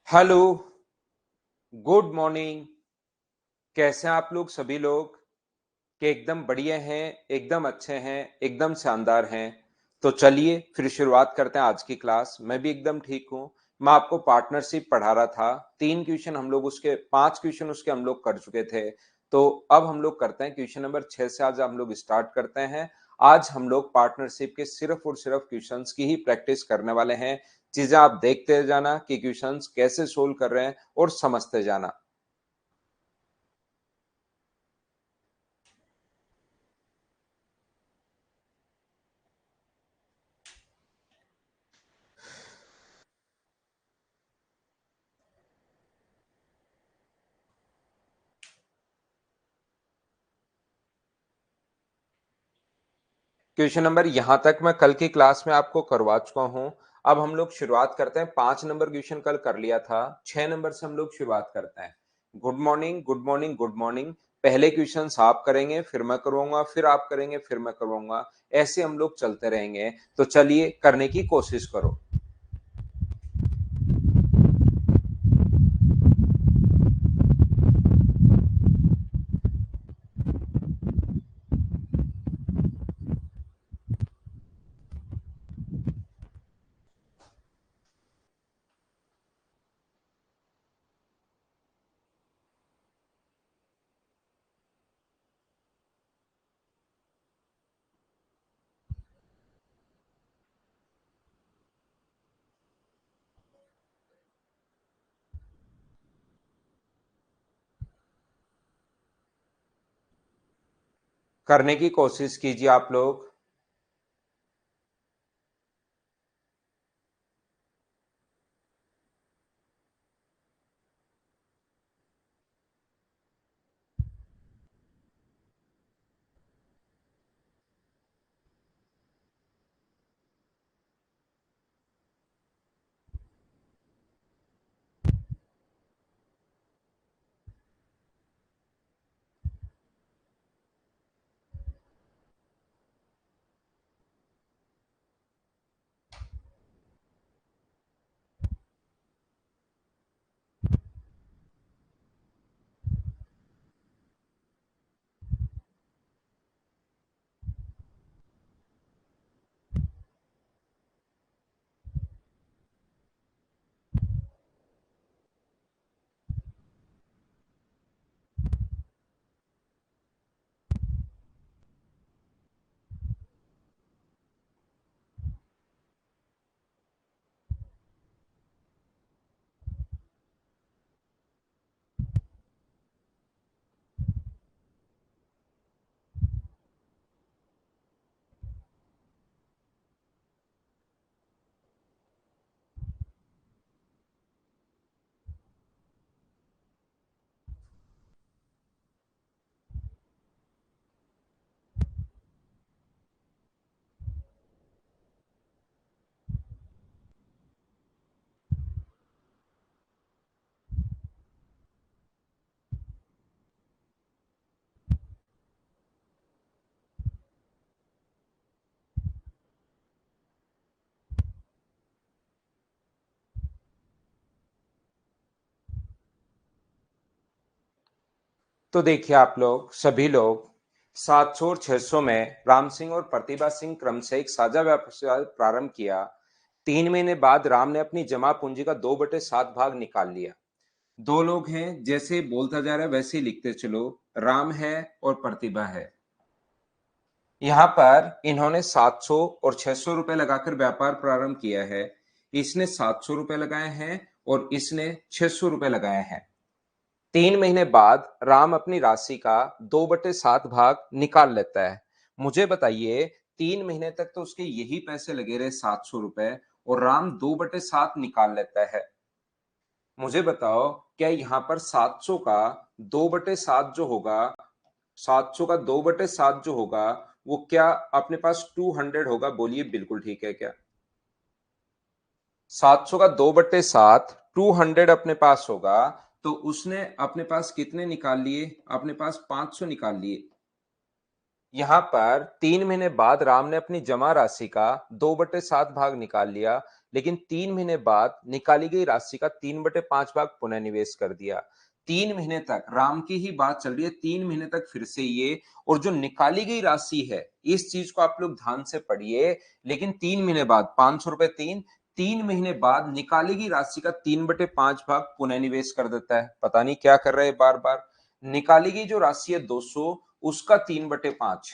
Hello, good morning. कैसे हैं आप लोग सभी लोग? कि एकदम बढ़िया हैं, एकदम अच्छे हैं, एकदम शानदार हैं। तो चलिए फिर शुरुआत करते हैं आज की क्लास। मैं भी एकदम ठीक हूँ। मैं आपको पार्टनरशिप पढ़ा रहा था। 3 क्वेश्चन हम लोग उसके 5 क्वेश्चन उसके हम लोग कर चुके थे। तो अब हम लोग करते हैं क्वेश्चन नंबर 6 से आज हम लोग स्टार्ट करते हैं। आज हम लोग पार्टनरशिप के सिर्फ और सिर्फ क्वेश्चंस की ही प्रैक्टिस करने वाले हैं। चीजें आप देखते जाना कि क्वेश्चंस कैसे सोल्व कर रहे हैं और समझते जाना। क्वेश्चन नंबर यहां तक मैं कल की क्लास में आपको करवा चुका हूं। अब हम लोग शुरुआत करते हैं। 5 नंबर क्वेश्चन कल कर लिया था। 6 नंबर से हम लोग शुरुआत करते हैं। Good morning, good morning, good morning. पहले क्वेश्चन आप करेंगे, फिर मैं करवाऊंगा, फिर आप करेंगे, फिर मैं करवाऊंगा। ऐसे हम लोग चलते रहेंगे। तो चलिए करने की कोशिश करो। करने की कोशिश कीजिए आप लोग। तो देखिए आप लोग सभी लोग, 700 और 600 में राम सिंह और प्रतिभा सिंह क्रम से एक साझा व्यवसाय प्रारंभ किया। 3 महीने बाद राम ने अपनी जमा पूंजी का 2/7 भाग निकाल लिया। दो लोग हैं, जैसे बोलता जा रहा है वैसे ही लिखते चलो। राम है और प्रतिभा है। यहाँ पर इन्होंने 700 और 600 रुपए लगाकर व्यापार प्रारंभ किया है। इसने 700 रुपए लगाए हैं और इसने 600 रुपए लगाए हैं। 3 महीने बाद राम अपनी राशि का 2/7 भाग निकाल लेता है। मुझे बताइए, 3 महीने तक तो उसके यही पैसे लगे रहे, 700 रुपए, और राम 2/7 निकाल लेता है। मुझे बताओ, क्या यहाँ पर 700 का 2/7 जो होगा, 700 का 2/7 जो होगा, वो क्या अपने पास 200 होगा? बोलिए, बिल्कुल ठीक है क्या? 700 का 2/7 200 अपने पास होगा। तो उसने अपने पास कितने निकाल लिए? अपने पास 500 निकाल लिए। यहाँ पर 3 महीने बाद राम ने अपनी जमा राशि का 2/7 भाग निकाल लिया। लेकिन 3 महीने बाद निकाली गई राशि का 3/5 भाग पुनः निवेश कर दिया। 3 महीने तक राम की ही बात चल रही है, 3 महीने तक फिर से ये, और जो निकाली गई राशि है इस चीज को आप लोग ध्यान से पढ़िए। लेकिन 3 महीने बाद 500 रुपए 3 महीने बाद निकाली गई राशि का 3/5 भाग पुनः निवेश कर देता है। पता नहीं क्या कर रहे हैं बार बार। निकाली गई जो राशि है 200, उसका 3/5,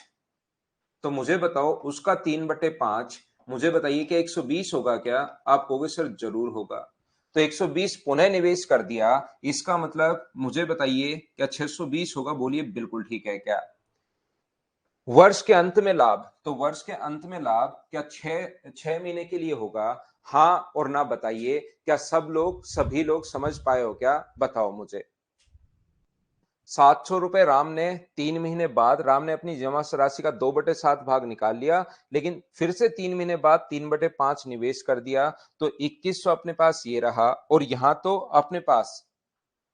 तो मुझे बताओ उसका 3/5, मुझे बताइए कि 120 होगा क्या? आप कहोगे सर जरूर होगा। तो 120 पुनः निवेश कर दिया, इसका मतलब मुझे बताइए क्या 620 होगा? बोलिए बिल्कुल ठीक है क्या? वर्ष के अंत में लाभ, तो वर्ष के अंत में लाभ क्या 6 महीने के लिए होगा? हाँ और ना बताइए। क्या सभी लोग समझ पाए हो क्या? बताओ मुझे। 700 रुपए राम ने 3 महीने बाद राम ने अपनी जमा राशि का 2/7 भाग निकाल लिया, लेकिन फिर से 3 महीने बाद 3/5 निवेश कर दिया, तो 2100 अपने पास ये रहा। और यहां तो अपने पास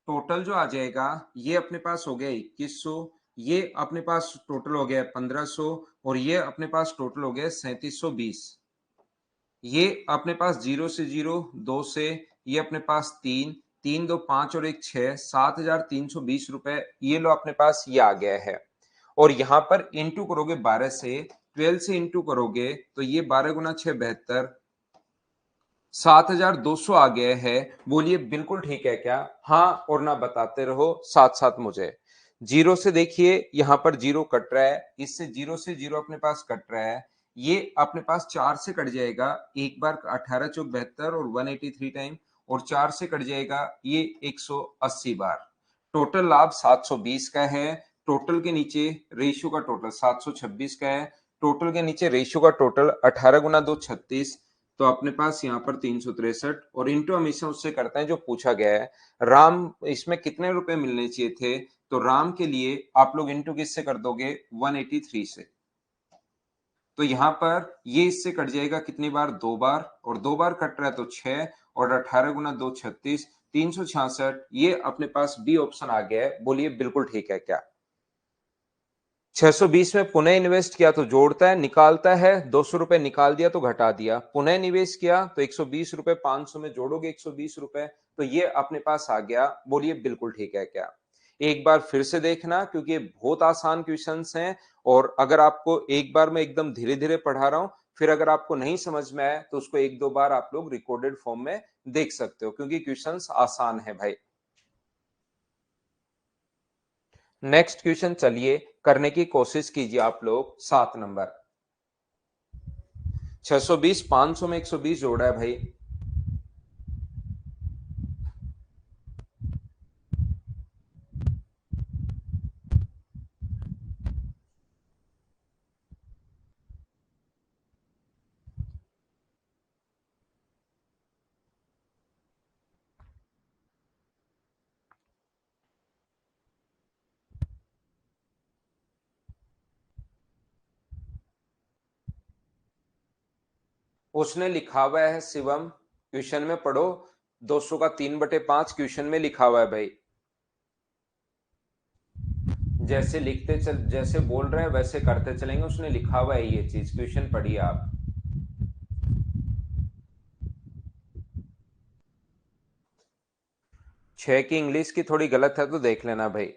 टोटल जो आ जाएगा ये अपने पास हो गया 2100, ये अपने पास टोटल हो गया 1500, और ये अपने पास टोटल हो गया 3720। ये अपने जीरो से जीरो, 2 से, ये अपने पास 3 3 2 5 और 1 6, 7320 रुपए ये लो अपने पास ये आ गया है। और यहां पर इंटू करोगे 12 से, 12 से इंटू करोगे तो ये 12 × 6 = 72, 7200 आ गया है। बोलिए बिल्कुल ठीक है क्या? हाँ और ना बताते रहो साथ साथ मुझे। जीरो से देखिए यहां पर जीरो कट रहा है, इससे जीरो से जीरो अपने पास कट रहा है, ये अपने पास 4 से कट जाएगा एक बार, 18 चौक 72 और 183 टाइम, और 4 से कट जाएगा ये 180 बार। टोटल लाभ 720 का है। टोटल के नीचे रेशियो का टोटल 726 का है। टोटल के नीचे रेशियो का टोटल 18 × 2 = 36, तो अपने पास यहाँ पर 363, और इंटू हमेशा उससे करते हैं जो पूछा गया है। राम इसमें कितने रुपए मिलने चाहिए थे? तो राम के लिए आप लोग इंटू किससे कर दोगे? 183 से। तो यहां पर ये इससे कट जाएगा कितनी बार? 2 बार, और 2 बार कट रहा है तो 6, और 18 × 2 = 36, 366। ये अपने पास बी ऑप्शन आ गया है। बोलिए बिल्कुल ठीक है क्या? 620 में पुनः इन्वेस्ट किया तो जोड़ता है, निकालता है 200 रुपए निकाल दिया तो घटा दिया, पुनः निवेश किया तो 120 रुपए, 500 में जोड़ोगे 120 रुपए, तो ये अपने पास आ गया। बोलिए बिल्कुल ठीक है क्या? एक बार फिर से देखना क्योंकि ये बहुत आसान क्वेश्चंस हैं, और अगर आपको एक बार में एकदम धीरे धीरे पढ़ा रहा हूं, फिर अगर आपको नहीं समझ में आए तो उसको एक दो बार आप लोग रिकॉर्डेड फॉर्म में देख सकते हो, क्योंकि क्वेश्चंस आसान है भाई। नेक्स्ट क्वेश्चन चलिए करने की कोशिश कीजिए आप लोग। 7 नंबर, 620 500 में 120 जोड़ा है भाई। उसने लिखा हुआ है शिवम, क्वेश्चन में पढ़ो। 200 का 3/5 क्वेश्चन में लिखा हुआ है भाई। जैसे लिखते चल, जैसे बोल रहे हैं वैसे करते चलेंगे। उसने लिखा हुआ है ये चीज, क्वेश्चन पढ़िए आप। 6 की इंग्लिश की थोड़ी गलत है तो देख लेना भाई।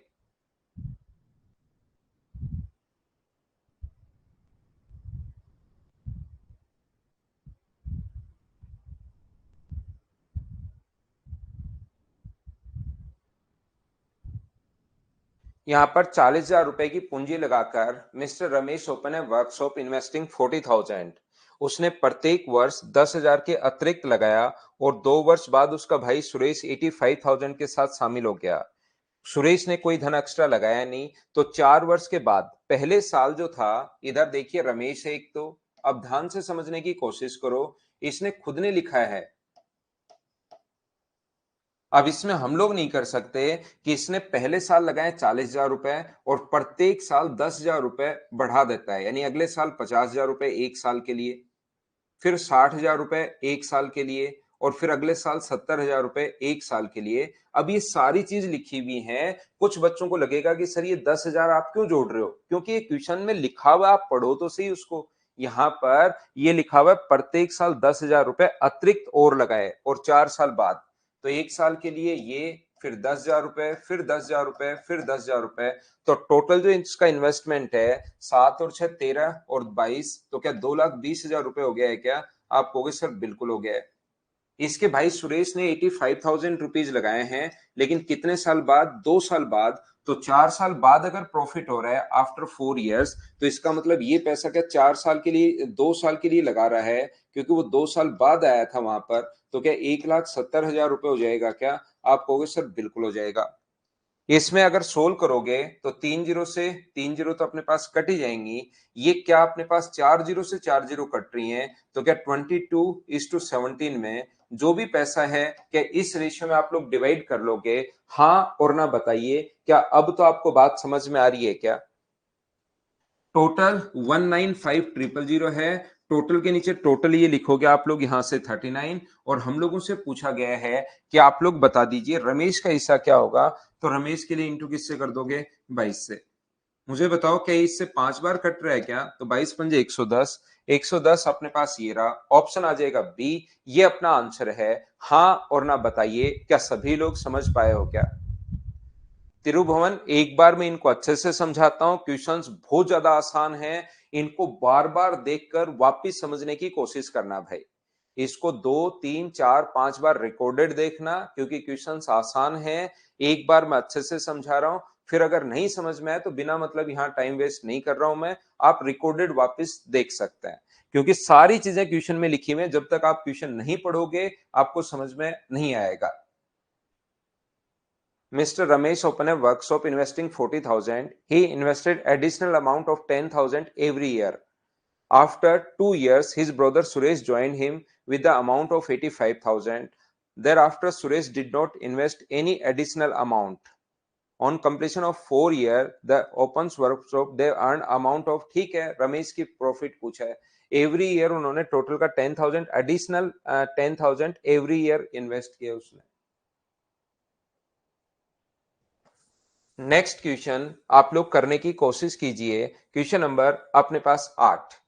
यहाँ पर 40,000 रुपए की पूंजी लगाकर मिस्टर रमेश ओपन है वर्कशॉप इन्वेस्टिंग 40,000। उसने प्रत्येक वर्ष 10,000 के अतिरिक्त लगाया, और 2 वर्ष बाद उसका भाई सुरेश 85,000 के साथ शामिल हो गया। सुरेश ने कोई धन एक्स्ट्रा लगाया नहीं, तो 4 वर्ष के बाद पहले साल जो था, इधर देखिए रमेश है एक तो, अब ध्यान से समझने की कोशिश करो। इसने खुद ने लिखा है, अब इसमें हम लोग नहीं कर सकते कि इसने पहले साल लगाए 40,000 रुपए और प्रत्येक साल 10,000 रुपए बढ़ा देता है, यानी अगले साल 50,000 रुपए एक साल के लिए, फिर 60,000 रुपए एक साल के लिए, और फिर अगले साल 70,000 रुपए एक साल के लिए। अब ये सारी चीज लिखी हुई है। कुछ बच्चों को लगेगा कि सर ये 10,000 आप क्यों जोड़ रहे हो? क्योंकि ये क्वेश्चन में लिखा हुआ, आप पढ़ो तो सही उसको। यहाँ पर ये लिखा हुआ है प्रत्येक साल 10,000 रुपए अतिरिक्त और लगाए, और 4 साल बाद, तो 1 साल के लिए ये, फिर 10,000 रुपए, फिर 10,000 रुपए, फिर 10,000 रुपए। तो टोटल जो इसका इन्वेस्टमेंट है 7 और 6 13 और 22, तो क्या 2,20,000 रुपए हो गया है क्या? आप कहोगे सर बिल्कुल हो गया है। इसके भाई सुरेश ने 85,000 रुपीज लगाए हैं, लेकिन कितने साल बाद? 2 साल बाद। तो 4 साल बाद अगर प्रॉफिट हो रहा है आफ्टर 4 इयर्स, तो इसका मतलब ये पैसा क्या 4 साल के लिए, 2 साल के लिए लगा रहा है, क्योंकि वो 2 साल बाद आया था वहां पर। तो क्या 1,70,000 रुपए हो जाएगा क्या? आप कहोगे सर बिल्कुल हो जाएगा। इसमें अगर सोल्व करोगे तो 3 जीरो से 3 जीरो तो अपने पास कट ही जाएंगी। ये क्या अपने पास 4 जीरो से 4 जीरो कट रही हैं, तो क्या 22:17 में जो भी पैसा है, क्या इस रेशियो में आप लोग डिवाइड कर लोगे? हाँ और ना बताइए, क्या अब तो आपको बात समझ में आ रही है क्या? टोटल 195,000 है। टोटल के नीचे टोटल ये लिखोगे आप लोग यहां से 39, और हम लोगों से पूछा गया है कि आप लोग बता दीजिए रमेश का हिस्सा क्या होगा। तो रमेश के लिए इंटू किससे कर दोगे? 22 से। मुझे बताओ क्या इससे 5 बार कट रहा है क्या? तो 22 पंजे 110, 110 अपने पास ये रहा, ऑप्शन आ जाएगा बी, ये अपना आंसर है। हाँ और ना बताइए, क्या सभी लोग समझ पाए हो क्या? तिरुभुवन, एक बार मैं इनको अच्छे से समझाता हूं, क्वेश्चंस बहुत ज्यादा आसान हैं, इनको बार बार देखकर वापिस समझने की कोशिश करना भाई। इसको 2 3 4 5 बार रिकॉर्डेड देखना, क्योंकि क्वेश्चंस आसान हैं। एक बार मैं अच्छे से समझा रहा हूं, फिर अगर नहीं समझ में आए तो बिना मतलब यहाँ टाइम वेस्ट नहीं कर रहा हूं मैं, आप रिकॉर्डेड वापिस देख सकते हैं, क्योंकि सारी चीजें क्वेश्चन में लिखी हुई है। जब तक आप क्वेश्चन नहीं पढ़ोगे आपको समझ में नहीं आएगा। Mr. Ramesh opened a workshop investing 40,000. He invested additional amount of 10,000 every year. After 2 years, his brother Suresh joined him with the amount of 85,000. Thereafter, Suresh did not invest any additional amount. On completion of 4 years, the opens workshop they earned amount of, ठीक है रमेश की profit पूछा है, every year उन्होंने total का 10,000 additional 10,000 every year invest किया उसने। Next question आप लोग करने की कोशिश कीजिए, क्वेश्चन नंबर अपने पास 8।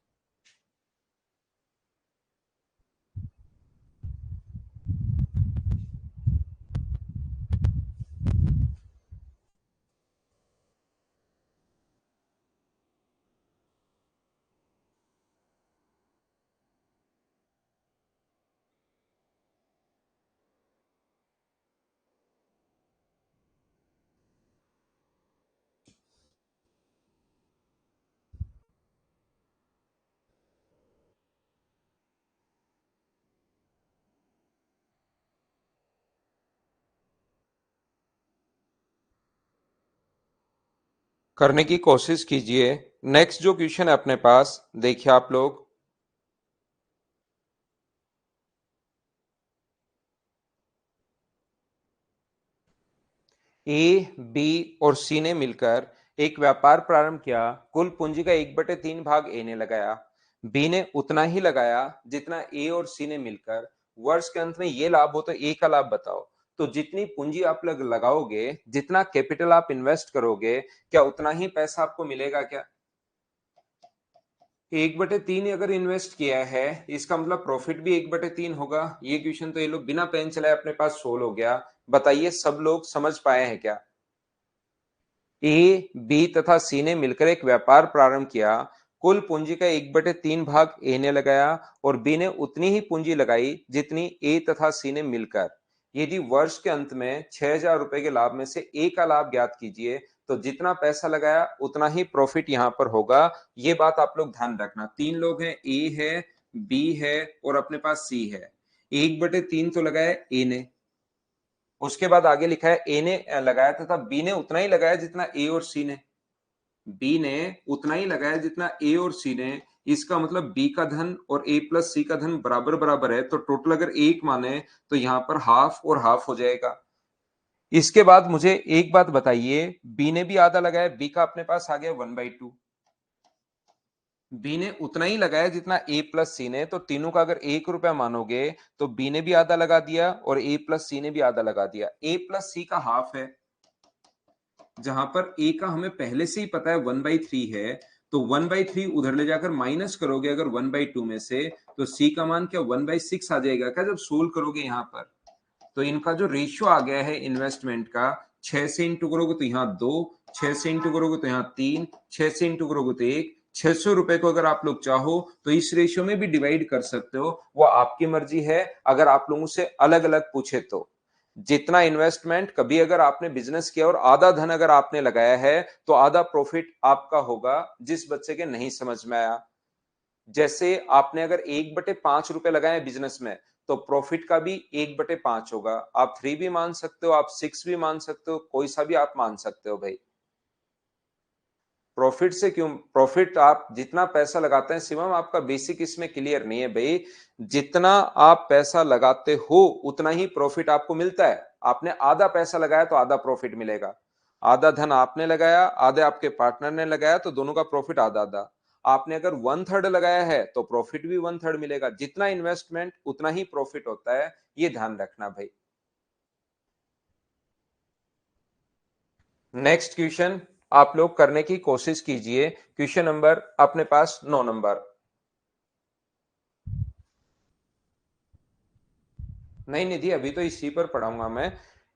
करने की कोशिश कीजिए। नेक्स्ट जो क्वेश्चन है अपने पास, देखिए आप लोग, ए बी और सी ने मिलकर एक व्यापार प्रारंभ किया। कुल पूंजी का 1/3 भाग ए ने लगाया, बी ने उतना ही लगाया जितना ए और सी ने मिलकर। वर्ष के अंत में ये लाभ हो, तो ए का लाभ बताओ। तो जितनी पूंजी आप लोग लगाओगे, जितना कैपिटल आप इन्वेस्ट करोगे, क्या उतना ही पैसा आपको मिलेगा क्या? 1/3 अगर इन्वेस्ट किया है, इसका मतलब प्रॉफिट भी 1/3 होगा। ये क्वेश्चन तो ये लोग बिना पेन चलाए अपने पास सोल्व हो गया। बताइए सब लोग समझ पाए हैं क्या? ए बी तथा सी ने मिलकर एक व्यापार प्रारंभ किया। कुल पूंजी का 1/3 भाग ए ने लगाया और बी ने उतनी ही पूंजी लगाई जितनी ए तथा सी ने मिलकर। यदि वर्ष के अंत में 6,000 रुपए के लाभ में से ए का लाभ ज्ञात कीजिए, तो जितना पैसा लगाया उतना ही प्रॉफिट यहां पर होगा। ये बात आप लोग ध्यान रखना। 3 लोग हैं, ए है, बी है और अपने पास सी है। 1/3 तो लगाया ए ने, उसके बाद आगे लिखा है ए ने लगाया तथा बी ने उतना ही लगाया जितना ए और सी ने। बी ने उतना ही लगाया जितना ए और सी ने। इसका मतलब बी का धन और ए प्लस सी का धन बराबर बराबर है, तो टोटल अगर एक माने तो यहां पर हाफ और हाफ हो जाएगा। इसके बाद मुझे एक बात बताइए, बी ने भी आधा लगाया, बी का अपने पास आ गया 1/2। बी ने उतना ही लगाया जितना ए प्लस सी ने, तो तीनों का अगर 1 रुपया मानोगे तो बी ने भी आधा लगा दिया और ए प्लस सी ने भी आधा लगा दिया। ए प्लस सी का हाफ है, जहां पर ए का हमें पहले से ही पता है 1/3 है, तो 1/3 उधर ले जाकर माइनस करोगे अगर 1/2 में से, तो सी का मान क्या 1/6 आ जाएगा क्या जब सोल्व करोगे यहाँ पर। तो इनका जो रेशियो आ गया है इन्वेस्टमेंट का, 6 से इंटू करोगे तो यहाँ 2, 6 से इंटू करोगे तो यहाँ 3, 6 से इंटू करोगे तो 1, 600 रुपए को अगर आप लोग चाहो तो इस रेशियो में भी डिवाइड कर सकते हो, वो आपकी मर्जी है। अगर आप लोगों से अलग अलग पूछे तो जितना इन्वेस्टमेंट कभी अगर आपने बिजनेस किया और आधा धन अगर आपने लगाया है तो आधा प्रॉफिट आपका होगा। जिस बच्चे के नहीं समझ में आया, जैसे आपने अगर 1/5 रुपए लगाए बिजनेस में, तो प्रॉफिट का भी 1/5 होगा। आप 3 भी मान सकते हो, आप 6 भी मान सकते हो, कोई सा भी आप मान सकते हो भाई। प्रॉफिट से क्यों, प्रॉफिट आप जितना पैसा लगाते हैं, शिवम आपका बेसिक इसमें क्लियर नहीं है भाई। जितना आप पैसा लगाते हो उतना ही प्रॉफिट आपको मिलता है। आपने आधा पैसा लगाया तो आधा प्रॉफिट मिलेगा, आधा धन आपने लगाया, आधे आपके पार्टनर ने लगाया, तो दोनों का प्रॉफिट आधा आधा। आपने अगर 1/3 लगाया है तो प्रॉफिट भी 1/3 मिलेगा। जितना इन्वेस्टमेंट उतना ही प्रॉफिट होता है, ये ध्यान रखना भाई। नेक्स्ट क्वेश्चन आप लोग करने की कोशिश कीजिए। क्वेश्चन नंबर अपने पास 9 नंबर। नहीं निधि, अभी तो इसी पर पढ़ाऊंगा मैं।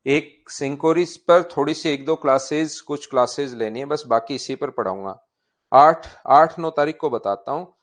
एक सिंकोरिस पर थोड़ी सी 1-2 क्लासेस, कुछ क्लासेस लेनी है बस, बाकी इसी पर पढ़ाऊंगा। 8-9 तारीख को बताता हूँ।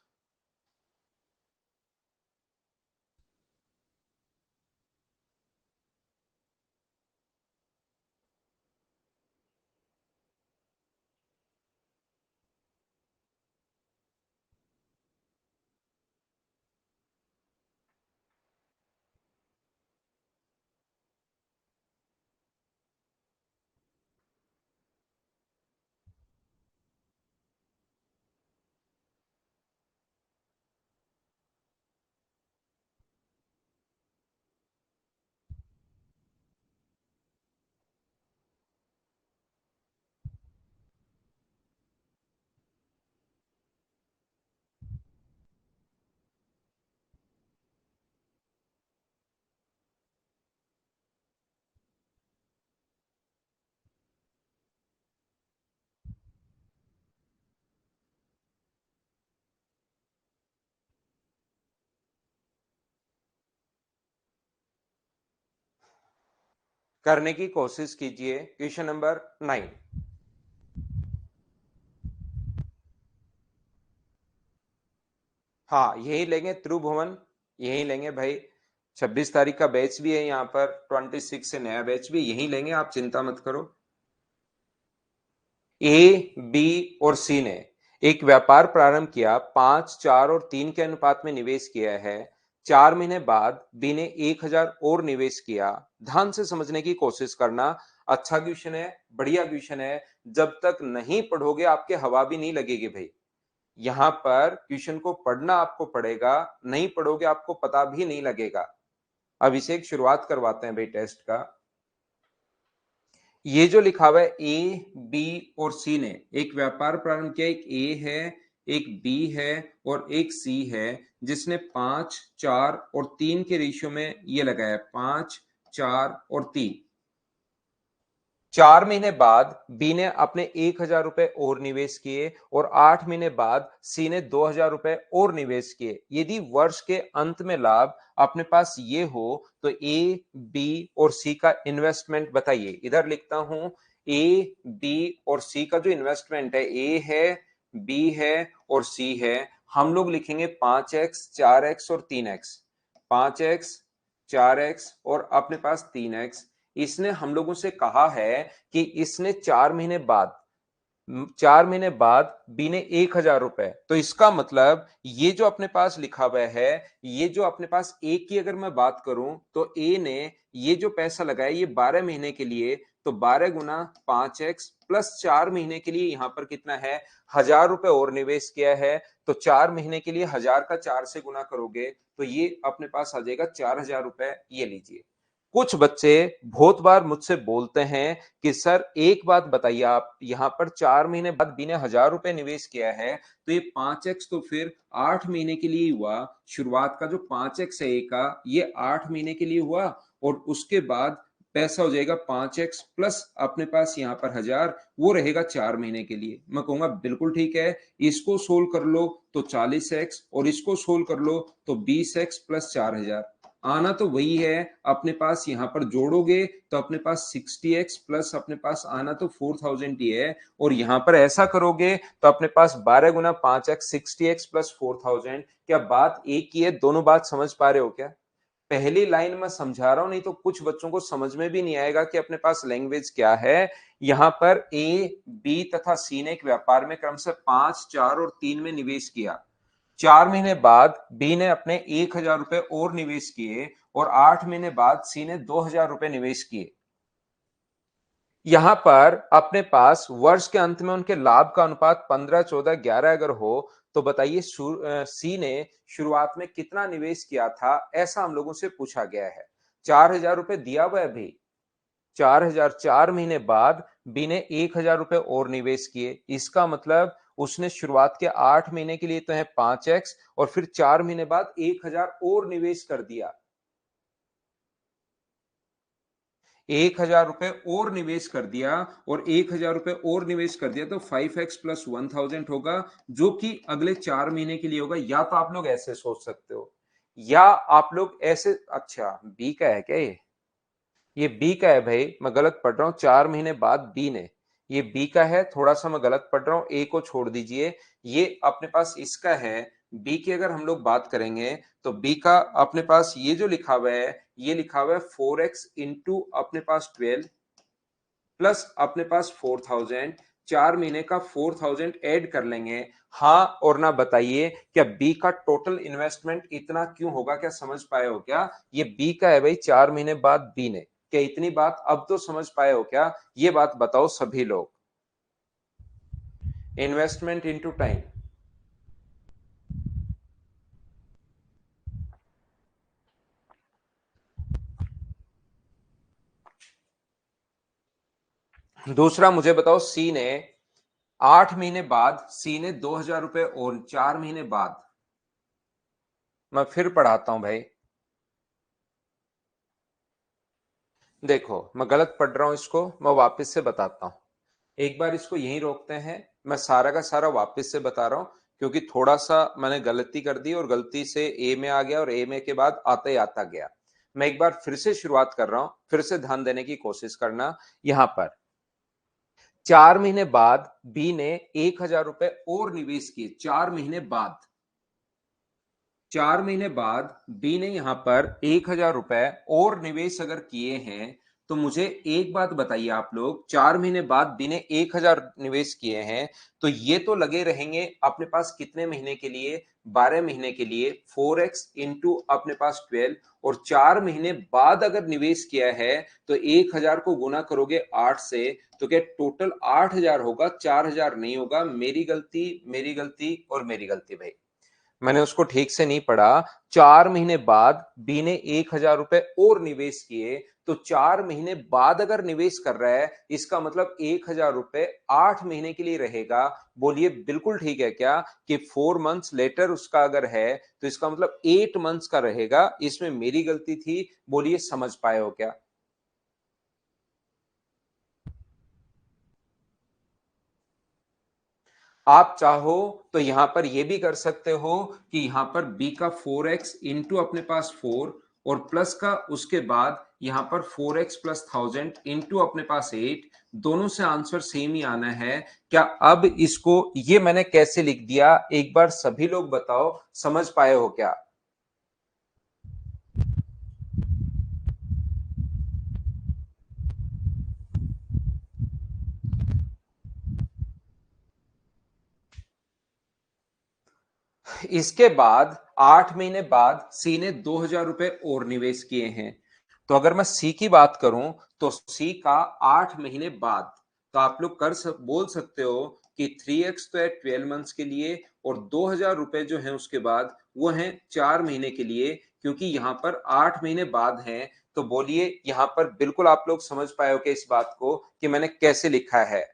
करने की कोशिश कीजिए। Question number 9। हाँ यही लेंगे त्रिभुवन, यही लेंगे भाई। 26 तारीख का बैच भी है यहाँ पर, 26 से नया बैच भी यही लेंगे, आप चिंता मत करो। ए, बी और सी ने एक व्यापार प्रारंभ किया, 5, 4 और 3 के अनुपात में निवेश किया है। 4 महीने बाद बी ने 1,000 और निवेश किया। ध्यान से समझने की कोशिश करना। अच्छा क्वेश्चन है, बढ़िया क्वेश्चन है। जब तक नहीं पढ़ोगे आपके हवा भी नहीं लगेगी भाई। यहां पर क्वेश्चन को पढ़ना आपको पड़ेगा, नहीं पढ़ोगे आपको पता भी नहीं लगेगा। अभिषेक शुरुआत करवाते हैं भाई टेस्ट का। ये जो लिखा हुआ है ए, बी और सी ने एक व्यापार प्रारंभ किया, एक ए है, एक बी है और एक सी है, जिसने 5, 4 और 3 के रेशियो में ये लगाया, 5, 4 और 3। 4 महीने बाद बी ने अपने 1,000 रुपए और निवेश किए और 8 महीने बाद सी ने 2,000 रुपए और निवेश किए। यदि वर्ष के अंत में लाभ अपने पास ये हो तो ए, बी और सी का इन्वेस्टमेंट बताइए। इधर लिखता हूं, ए, बी और सी का जो इन्वेस्टमेंट है, ए है, बी है और सी है। हम लोग लिखेंगे 5x, 4x और 3x। 5x, 4x और अपने पास 3x। इसने हम लोगों से कहा है कि इसने 4 महीने बाद बी ने 1,000 रुपए, तो इसका मतलब ये जो अपने पास लिखा हुआ है, ये जो अपने पास ए की अगर मैं बात करूं तो ए ने ये जो पैसा लगाया ये 12 महीने के लिए, तो 12 × 5x प्लस 4 महीने के लिए यहां पर कितना है, 1,000 रुपए और निवेश किया है। तो 4 महीने के लिए 1,000 का 4 से गुना करोगे तो ये अपने पास आ जाएगा 4,000 रुपए। ये लीजिए। कुछ बच्चे बहुत बार मुझसे बोलते हैं कि सर एक बात बताइए, आप यहाँ पर 4 महीने बाद बी ने 1,000 रुपए निवेश किया है, तो ये 5x तो फिर 8 महीने के लिए हुआ। शुरुआत का जो 5x है ए का, ये 8 महीने के लिए हुआ और उसके बाद पैसा हो जाएगा 5x प्लस अपने पास यहाँ पर 1000, वो रहेगा 4 महीने के लिए। मैं कहूंगा बिल्कुल ठीक है, इसको सोल्व कर लो तो 40x और इसको सोल्व कर लो तो 20x प्लस 4000। आना तो वही है, अपने पास यहाँ पर जोड़ोगे तो अपने पास 60x प्लस अपने पास आना तो 4000 ही है, और यहाँ पर ऐसा करोगे तो अपने पास 12 गुना 5x 60x प्लस 4000। क्या बात एक ही है? दोनों बात समझ पा रहे हो क्या? पहली लाइन में समझा रहा हूं, नहीं तो कुछ बच्चों को समझ में भी नहीं आएगा कि अपने पास लैंग्वेज क्या है। यहां पर ए, बी तथा सी ने एक व्यापार में क्रम से 5, 4 और 3 में निवेश किया। 4 महीने बाद बी ने अपने 1000 रुपए और निवेश किए, और 8 महीने बाद सी ने 2000 रुपए निवेश किए। यहां पर अपने पास वर्ष के अंत में उनके लाभ का अनुपात 15, 14, 11 अगर हो तो बताइए सी ने शुरुआत में कितना निवेश किया था, ऐसा हम लोगों से पूछा गया है। 4000 रुपए दिया हुआ है अभी। 4000, 4 महीने बाद बी ने 1000 रुपए और निवेश किए। इसका मतलब उसने शुरुआत के 8 महीने के लिए तो है 5x, और फिर 4 महीने बाद 1000 और निवेश कर दिया। 1000 रुपए और निवेश कर दिया, और 1000 रुपए और निवेश कर दिया तो 5x प्लस 1000 होगा, जो कि अगले 4 महीने के लिए होगा। या तो आप लोग ऐसे सोच सकते हो, या आप लोग ऐसे, अच्छा बी का है क्या ये बी का है भाई, मैं गलत पढ़ रहा हूं। 4 महीने बाद बी ने, ये बी का है, थोड़ा सा मैं गलत पढ़ रहा हूं, ए को छोड़ दीजिए। ये अपने पास इसका है। बी की अगर हम लोग बात करेंगे तो बी का अपने पास ये जो लिखा हुआ है, ये लिखा हुआ है 4x इंटू अपने पास 12 प्लस अपने पास 4000। 4 महीने का 4000 ऐड कर लेंगे। हाँ और ना बताइए, क्या बी का टोटल इन्वेस्टमेंट इतना क्यों होगा? क्या समझ पाए हो क्या? ये बी का है भाई, 4 महीने बाद बी ने, क्या इतनी बात अब तो समझ पाए हो क्या? ये बात बताओ सभी लोग। Investment into time. दूसरा मुझे बताओ, सी ने 8 महीने बाद सी ने 2000 रुपए और 4 महीने बाद, मैं फिर पढ़ाता हूं भाई। देखो मैं गलत पढ़ रहा हूं, इसको मैं वापस से बताता हूं। एक बार इसको यहीं रोकते हैं, मैं सारा का सारा वापस से बता रहा हूं, क्योंकि थोड़ा सा मैंने गलती कर दी और गलती से ए में आ गया, और ए में के बाद आता ही आता गया। मैं एक बार फिर से शुरुआत कर रहा हूं, फिर से ध्यान देने की कोशिश करना। यहां पर 4 महीने बाद बी ने 1000 रुपए और निवेश किए। 4 महीने बाद, 4 महीने बाद बी ने यहां पर 1000 रुपए और निवेश अगर किए हैं, तो मुझे एक बात बताइए आप लोग, 4 महीने बाद बी ने 1000 निवेश किए हैं, तो ये तो लगे रहेंगे अपने पास कितने महीने के लिए? 12 महीने के लिए। 4x इंटू अपने पास 12, और 4 महीने बाद अगर निवेश किया है तो 1000 को गुना करोगे 8 से, तो क्या टोटल 8000 होगा, 4000 नहीं होगा। मेरी गलती, मेरी गलती और मेरी गलती भाई, मैंने उसको ठीक से नहीं पढ़ा। 4 महीने बाद बी ने 1000 रुपए और निवेश किए, तो 4 महीने बाद अगर निवेश कर रहा है, इसका मतलब 1000 रुपए 8 महीने के लिए रहेगा। बोलिए बिल्कुल ठीक है क्या? कि 4 मंथ्स लेटर उसका अगर है, तो इसका मतलब 8 मंथ्स का रहेगा। इसमें मेरी गलती थी। बोलिए समझ पाए हो क्या? आप चाहो तो यहां पर यह भी कर सकते हो कि यहां पर b का 4x इंटू अपने पास 4, और प्लस का उसके बाद यहां पर 4x प्लस 1000 इंटू अपने पास 8। दोनों से आंसर सेम ही आना है। क्या अब इसको ये मैंने कैसे लिख दिया, एक बार सभी लोग बताओ, समझ पाए हो क्या? इसके बाद 8 महीने बाद सी ने 2000 रुपए और निवेश किए हैं। तो अगर मैं सी की बात करूं, तो सी का 8 महीने बाद, तो आप लोग बोल सकते हो कि 3x तो है 12 मंथ्स के लिए, और 2000 रुपए जो है उसके बाद वो है 4 महीने के लिए, क्योंकि यहां पर 8 महीने बाद है। तो बोलिए यहां पर बिल्कुल आप लोग समझ पाए हो कि इस बात को कि मैंने कैसे लिखा है।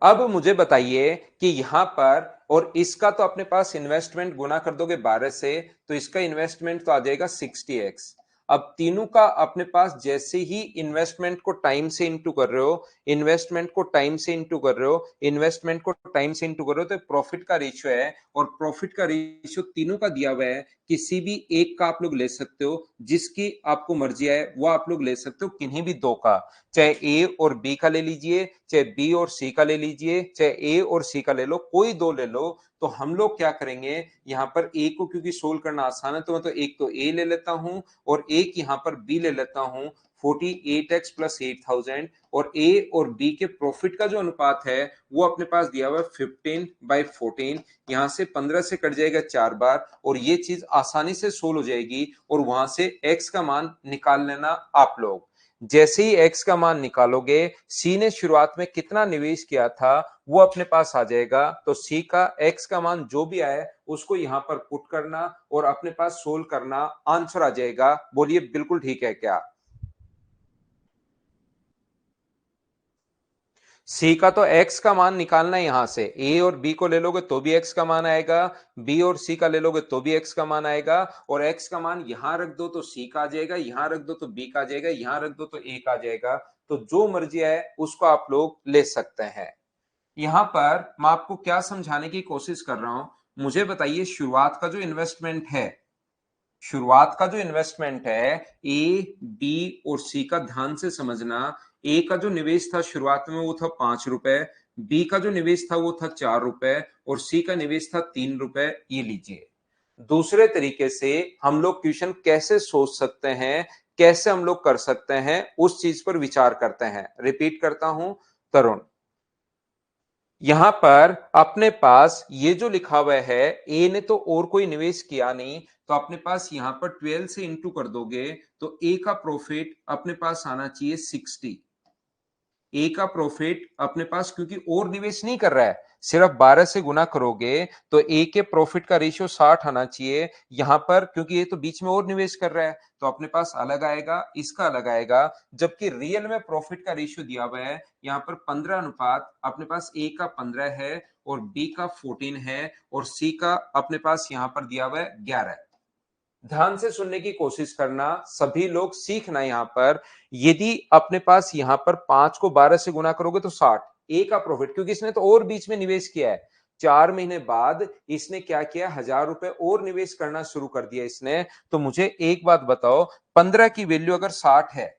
अब मुझे बताइए कि यहां पर, और इसका तो अपने पास इन्वेस्टमेंट गुना कर दोगे 12 से, तो इसका इन्वेस्टमेंट तो आ जाएगा 60x। अब तीनों का अपने पास जैसे ही इन्वेस्टमेंट को टाइम से इंटू कर रहे हो, इन्वेस्टमेंट को टाइम से इंटू कर रहे हो, इन्वेस्टमेंट को टाइम से इंटू कर रहे हो, तो प्रॉफिट का रेशियो है, और प्रॉफिट का रेशियो तीनों का दिया हुआ है। किसी भी एक का आप लोग ले सकते हो, जिसकी आपको मर्जी है वो आप लोग ले सकते हो, किन्हीं भी दो का, चाहे ए और बी का ले लीजिए, चाहे बी और सी का ले लीजिए, चाहे ए और सी का ले लो, कोई दो ले लो। तो हम लोग क्या करेंगे, यहां पर ए को क्योंकि सोल्व करना आसान है, तो मैं तो एक तो ए ले लेता हूं और एक यहां पर बी ले लेता हूं। 48x प्लस 8000, और ए और बी के प्रॉफिट का जो अनुपात है वो अपने पास दिया हुआ है 15/14। यहां से 15 से कट जाएगा 4 बार, और ये चीज आसानी से सोल्व हो जाएगी, और वहां से x का मान निकाल लेना आप लोग। जैसे ही x का मान निकालोगे, c ने शुरुआत में कितना निवेश किया था वो अपने पास आ जाएगा, तो c का x का मान जो भी आए उसको यहां पर पुट करना और अपने पास सोल्व करना, आंसर आ जाएगा। बोलिए बिल्कुल ठीक है क्या? सी का तो x का मान निकालना है, यहां से ए और बी को ले लोगे तो भी x का मान आएगा, बी और सी का ले लोगे तो भी x का मान आएगा, और x का मान यहां रख दो तो c का आ जाएगा, यहां रख दो तो b का आ जाएगा, यहां रख दो तो a का आ जाएगा। तो जो मर्जी है उसको आप लोग ले सकते हैं। यहां पर मैं आपको क्या समझाने की कोशिश कर रहा हूं, मुझे बताइए, शुरुआत का जो इन्वेस्टमेंट है, शुरुआत का जो इन्वेस्टमेंट है, ए बी और सी का ध्यान से समझना। ए का जो निवेश था शुरुआत में वो था 5 रुपए, बी का जो निवेश था वो था 4 रुपए, और सी का निवेश था 3 रुपए। ये लीजिए। दूसरे तरीके से हम लोग क्वेश्चन कैसे सोच सकते हैं, कैसे हम लोग कर सकते हैं, उस चीज पर विचार करते हैं। रिपीट करता हूं, तरुण, यहां पर अपने पास ये जो लिखा हुआ है, ए ने तो और कोई निवेश किया नहीं, तो अपने पास यहां पर 12 से इंटू कर दोगे तो ए का प्रॉफिट अपने पास आना चाहिए 60। ए का प्रॉफिट अपने पास, क्योंकि और निवेश नहीं कर रहा है, सिर्फ 12 से गुना करोगे तो ए के प्रॉफिट का रेशियो 60 आना चाहिए। यहां पर क्योंकि ये तो बीच में और निवेश कर रहा है, तो अपने पास अलग आएगा, इसका अलग आएगा। जबकि रियल में प्रॉफिट का रेशियो दिया हुआ है यहां पर 15 अनुपात, अपने पास ए का 15 है और बी का 14 है, और सी का अपने पास यहां पर दिया हुआ है 11। ध्यान से सुनने की कोशिश करना, सभी लोग सीखना। यहां पर यदि अपने पास यहां पर 5 को 12 से गुना करोगे तो 60, ए का प्रॉफिट, क्योंकि इसने तो और बीच में निवेश किया है, 4 महीने बाद इसने क्या किया, 1000 रुपए और निवेश करना शुरू कर दिया इसने। तो मुझे एक बात बताओ, 15 की वैल्यू अगर 60 है,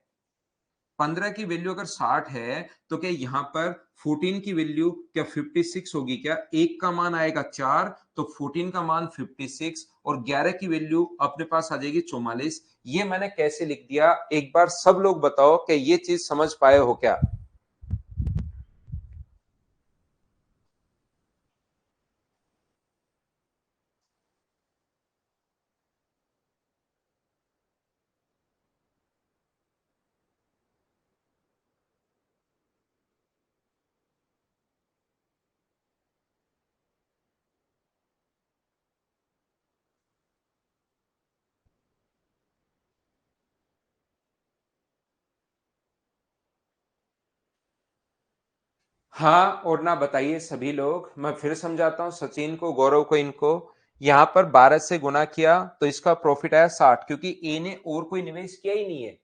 15 की वैल्यू अगर 60 है, तो क्या यहां पर 14 की वैल्यू क्या 56 होगी क्या? एक का मान आएगा 4, तो 14 का मान 56, और 11 की वैल्यू अपने पास आ जाएगी 44। ये मैंने कैसे लिख दिया, एक बार सब लोग बताओ कि ये चीज समझ पाए हो क्या? हाँ और ना, बताइए सभी लोग, मैं फिर समझाता हूं, सचिन को, गौरव को, इनको। यहां पर 12 से गुना किया तो इसका प्रॉफिट आया 60, क्योंकि ए ने और कोई निवेश किया ही नहीं है।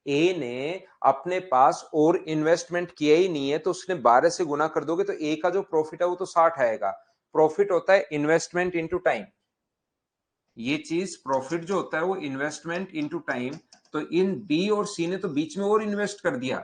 ए ने अपने पास और इन्वेस्टमेंट किया ही नहीं है, तो उसने 12 से गुना कर दोगे तो ए का जो प्रॉफिट है वो तो 60 आएगा। प्रॉफिट होता है इन्वेस्टमेंट इनटू टाइम। ये चीज प्रॉफिट जो होता है वो इन्वेस्टमेंट इनटू टाइम। तो इन बी और सी ने तो बीच में और इन्वेस्ट कर दिया,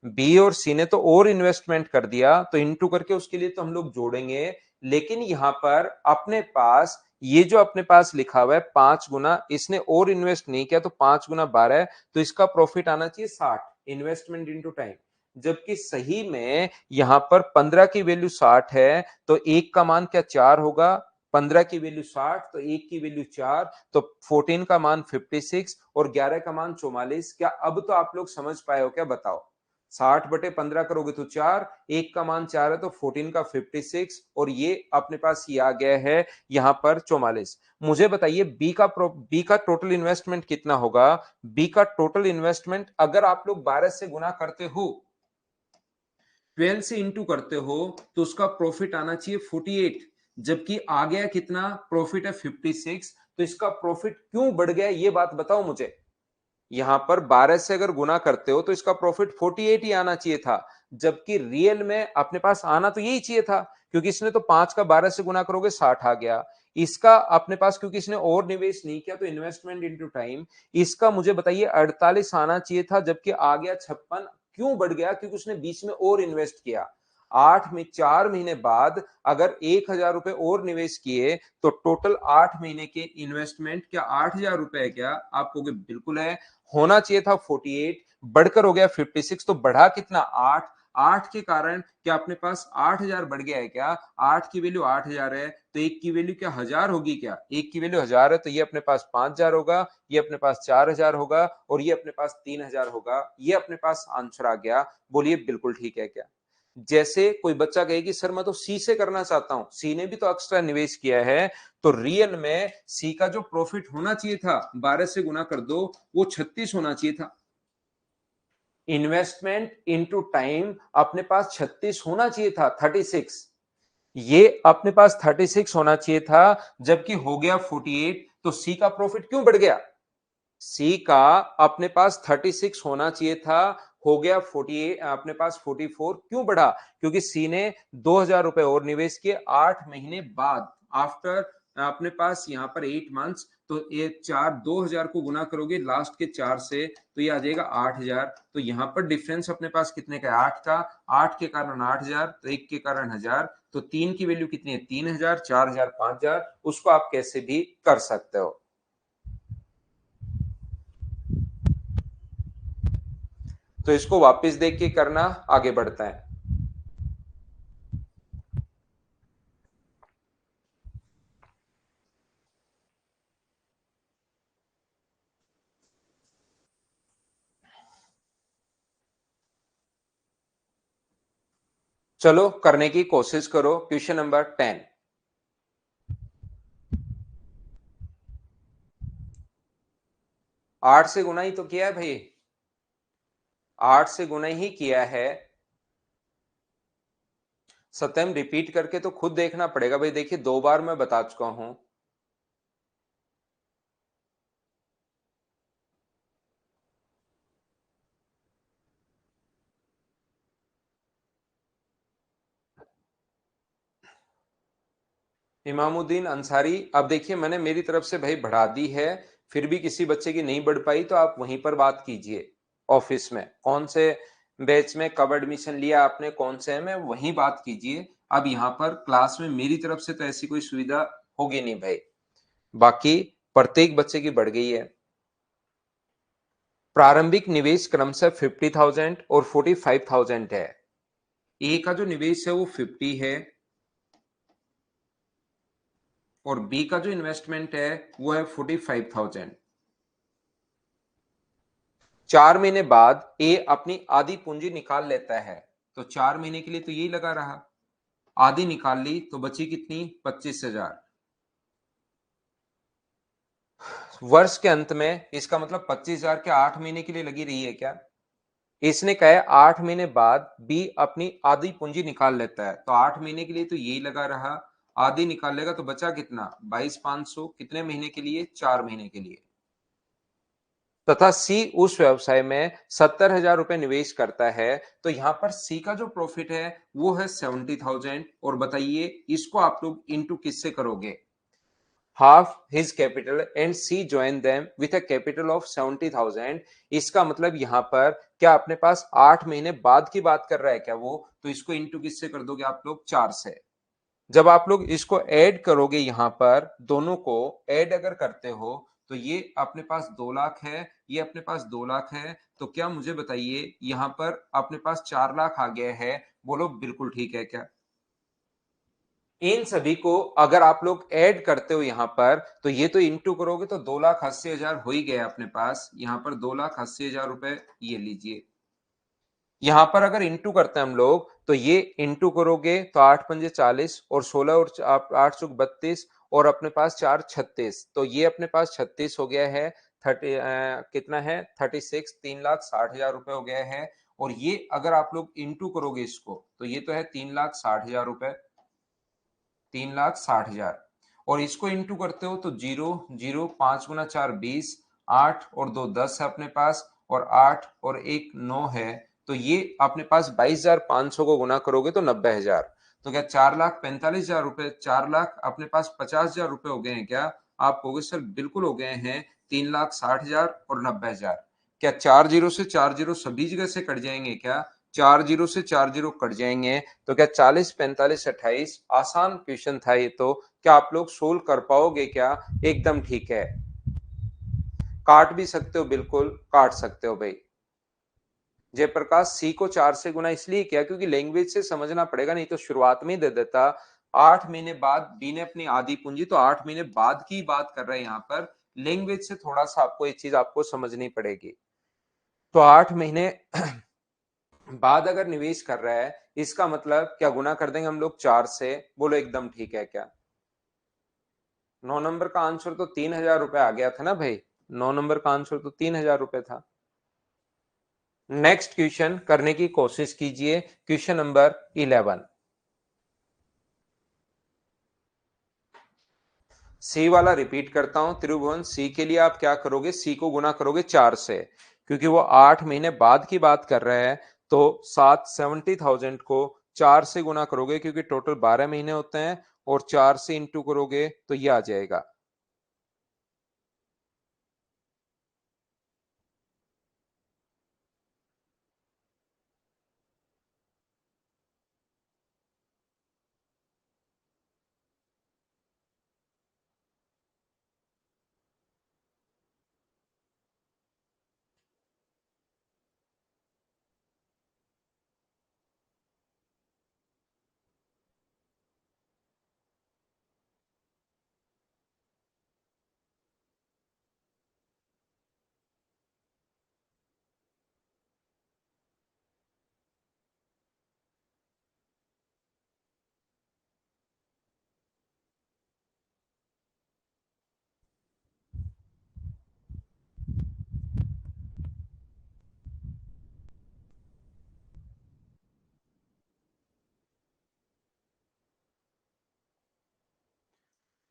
बी और सी ने तो और इन्वेस्टमेंट कर दिया, तो इनटू करके उसके लिए तो हम लोग जोड़ेंगे। लेकिन यहां पर अपने पास ये जो अपने पास लिखा हुआ है 5 गुना, इसने और इन्वेस्ट नहीं किया, तो 5 गुना 12, तो इसका प्रॉफिट आना चाहिए 60, इन्वेस्टमेंट इनटू टाइम। जबकि सही में यहां पर 15 की वैल्यू 60 है, तो एक का मान क्या 4 होगा, 15 की वैल्यू 60 तो एक की वैल्यू 4, तो 14 का मान 56 और 11 का मान 44। क्या अब तो आप लोग समझ पाए हो क्या, बताओ? 60/15 करोगे तो 4, एक का मान 4 है तो 14 का 56, और ये अपने पास ये आ गया है यहां पर 44। मुझे बताइए बी का टोटल इन्वेस्टमेंट कितना होगा? बी का टोटल इन्वेस्टमेंट अगर आप लोग 12 से गुना करते हो, 12 से इंटू करते हो तो उसका प्रॉफिट आना चाहिए 48, जबकि आ गया कितना, प्रॉफिट है 56। तो इसका प्रॉफिट क्यों बढ़ गया ये बात बताओ मुझे। यहां पर 12 से अगर गुना करते हो तो इसका प्रॉफिट 48 ही आना चाहिए था, जबकि रियल में अपने पास आना तो यही चाहिए था, क्योंकि इसने तो 5 का 12 से गुना करोगे 60 आ गया। इसका अपने पास, क्योंकि इसने और निवेश नहीं किया तो इन्वेस्टमेंट इनटू टाइम, इसका मुझे बताइए 48 आना चाहिए था, जबकि आ गया 56। क्यों बढ़ गया, क्योंकि उसने बीच में और इन्वेस्ट किया। 4 महीने बाद अगर 1,000 रुपए और निवेश किए तो टोटल 8 महीने के इन्वेस्टमेंट क्या 8,000 रुपए है क्या? आप कहोगे बिल्कुल है। होना चाहिए था 48, बढ़कर हो गया 56, तो बढ़ा कितना, 8। 8 के कारण क्या अपने पास 8,000 बढ़ गया है क्या? 8 की वैल्यू 8,000 है तो एक की वैल्यू क्या 1,000 होगी क्या? एक की वैल्यू 1,000 है तो ये अपने पास 5,000 होगा, ये अपने पास 4,000 होगा और ये अपने पास 3,000 होगा। ये अपने पास आंसर आ गया। बोलिए बिल्कुल ठीक है क्या? जैसे कोई बच्चा कहे कि सर मैं तो सी से करना चाहता हूं, सी ने भी तो एक्स्ट्रा निवेश किया है, तो रियल में सी का जो प्रॉफिट होना चाहिए था 12 से गुना कर दो, वो 36 होना चाहिए था। इन्वेस्टमेंट इनटू टाइम अपने पास 36 होना चाहिए था, 36। ये अपने पास 36 होना चाहिए था, जबकि हो गया 48। तो सी का प्रॉफिट क्यों बढ़ गया? सी का अपने पास 36 होना चाहिए था, हो गया 48, अपने पास 44। क्यों बढ़ा? क्योंकि सी ने 2,000 रुपए और निवेश किए 8 महीने बाद, आफ्टर अपने पास यहां पर 8 मंथ्स। तो ये 2,000 को गुना करोगे लास्ट के 4 से तो ये आ जाएगा 8,000। तो यहां पर डिफरेंस अपने पास कितने का है, 8 का। 8 के कारण 8,000, तो 1 के कारण 1,000, तो 3 की वैल्यू कितनी है, 3,000, 4,000, 5,000। उसको आप कैसे भी कर सकते हो। तो इसको वापस देख के करना, आगे बढ़ता है। चलो करने की कोशिश करो। Question number 10। 8 से गुना ही तो किया है भाई, 8 से गुना ही किया है। सत्यम रिपीट करके तो खुद देखना पड़ेगा भाई, देखिए 2 बार मैं बता चुका हूं। इमामुद्दीन अंसारी, अब देखिए मैंने मेरी तरफ से भाई बढ़ा दी है, फिर भी किसी बच्चे की नहीं बढ़ पाई तो आप वहीं पर बात कीजिए। ऑफिस में कौन से बैच में कब एडमिशन लिया आपने, कौन से में, वहीं बात कीजिए। अब यहाँ पर क्लास में मेरी तरफ से तो ऐसी कोई सुविधा होगी नहीं भाई। बाकी प्रत्येक बच्चे की बढ़ गई है। प्रारंभिक निवेश क्रमशः 50,000 और 45,000 है। ए का जो निवेश है वो 50 है और बी का जो इन्वेस्टमेंट है वो है 45,000। 4 महीने बाद ए अपनी आधी पूंजी निकाल लेता है, तो 4 महीने के लिए तो यही लगा रहा। आधी निकाल ली तो बची कितनी, 25,000। वर्ष के अंत में इसका मतलब 25,000 के 8 महीने के लिए लगी रही है क्या? इसने कहा है 8 महीने बाद बी अपनी आधी पूंजी निकाल लेता है, तो 8 महीने के लिए तो यही लगा रहा। आधी निकाल लेगा तो बचा कितना, 22,500। कितने महीने के लिए, 4 महीने के लिए। तथा सी उस व्यवसाय में 70,000 रुपए निवेश करता है, तो यहां पर सी का जो प्रॉफिट है वो है 70,000। और बताइए इसको आप लोग इंटू किससे करोगे, half his capital and C join them with a capital of 70,000। इसका मतलब यहां पर क्या अपने पास 8 महीने बाद की बात कर रहा है क्या वो, तो इसको इंटू किससे कर दोगे आप लोग, 4 से। जब आप लोग इसको ऐड करोगे, यहां पर दोनों को ऐड अगर करते हो तो ये अपने पास 2 लाख है, ये अपने पास 2 लाख है, तो क्या मुझे बताइए यहां पर अपने पास 4 लाख आ गया है। बोलो बिल्कुल ठीक है क्या? इन सभी को अगर आप लोग ऐड करते हो यहां पर, तो ये तो इंटू करोगे तो 2,80,000 हो ही गया अपने पास। यहां पर 2,80,000 रुपए, ये लीजिए। यहां पर अगर इंटू करते हैं हम लोग तो ये इंटू करोगे तो 8 पंजे 40 और 16 और 8 चौक 32 और अपने पास 4 36, तो ये अपने पास 36 हो गया है। 30 कितना है, 36, 3,60,000 रुपए हो गया है। और ये अगर आप लोग इंटू करोगे इसको तो ये तो है 3,60,000 रुपए, 3,60,000। और इसको इंटू करते हो तो 0 0, 5 × 4 20, 8 और 2 10 है अपने पास, और 8 और 1 9 है। तो ये अपने पास 22,500 को गुना करोगे तो 90,000। तो क्या 4,45,000 रुपए, 4 लाख अपने पास 50,000 रुपए हो गए हैं क्या? आप कहोगे सर बिल्कुल हो गए हैं, 3,60,000 और 90,000। क्या 4 जीरो से 4 जीरो सभी जगह से कट जाएंगे क्या? 4 जीरो से 4 जीरो कट जाएंगे। तो क्या 40 45 28 आसान क्वेश्चन था ये तो। क्या आप लोग सोल्व कर पाओगे क्या? एकदम ठीक है, काट भी सकते हो, बिल्कुल काट सकते हो भाई। जयप्रकाश, सी को 4 से गुना इसलिए किया क्योंकि लैंग्वेज से समझना पड़ेगा, नहीं तो शुरुआत में ही दे देता 8 महीने बाद बी ने अपनी आधी पूंजी, तो 8 महीने बाद की बात कर रहे हैं यहाँ पर। लैंग्वेज से थोड़ा सा आपको एक चीज आपको समझनी पड़ेगी। तो 8 महीने बाद अगर निवेश कर रहा है, इसका मतलब क्या गुना कर देंगे हम लोग 4 से? बोलो एकदम ठीक है क्या? 9 नंबर का आंसर तो 3,000 रुपए आ गया था ना भाई, 9 नंबर का आंसर तो 3,000 रुपए था। नेक्स्ट क्वेश्चन करने की कोशिश कीजिए, क्वेश्चन नंबर 11। सी वाला रिपीट करता हूं, त्रिभुवन सी के लिए आप क्या करोगे? सी को गुना करोगे 4 से, क्योंकि वो 8 महीने बाद की बात कर रहे हैं। तो 70,000 को 4 से गुना करोगे, क्योंकि टोटल 12 महीने होते हैं, और 4 से इंटू करोगे तो ये आ जाएगा।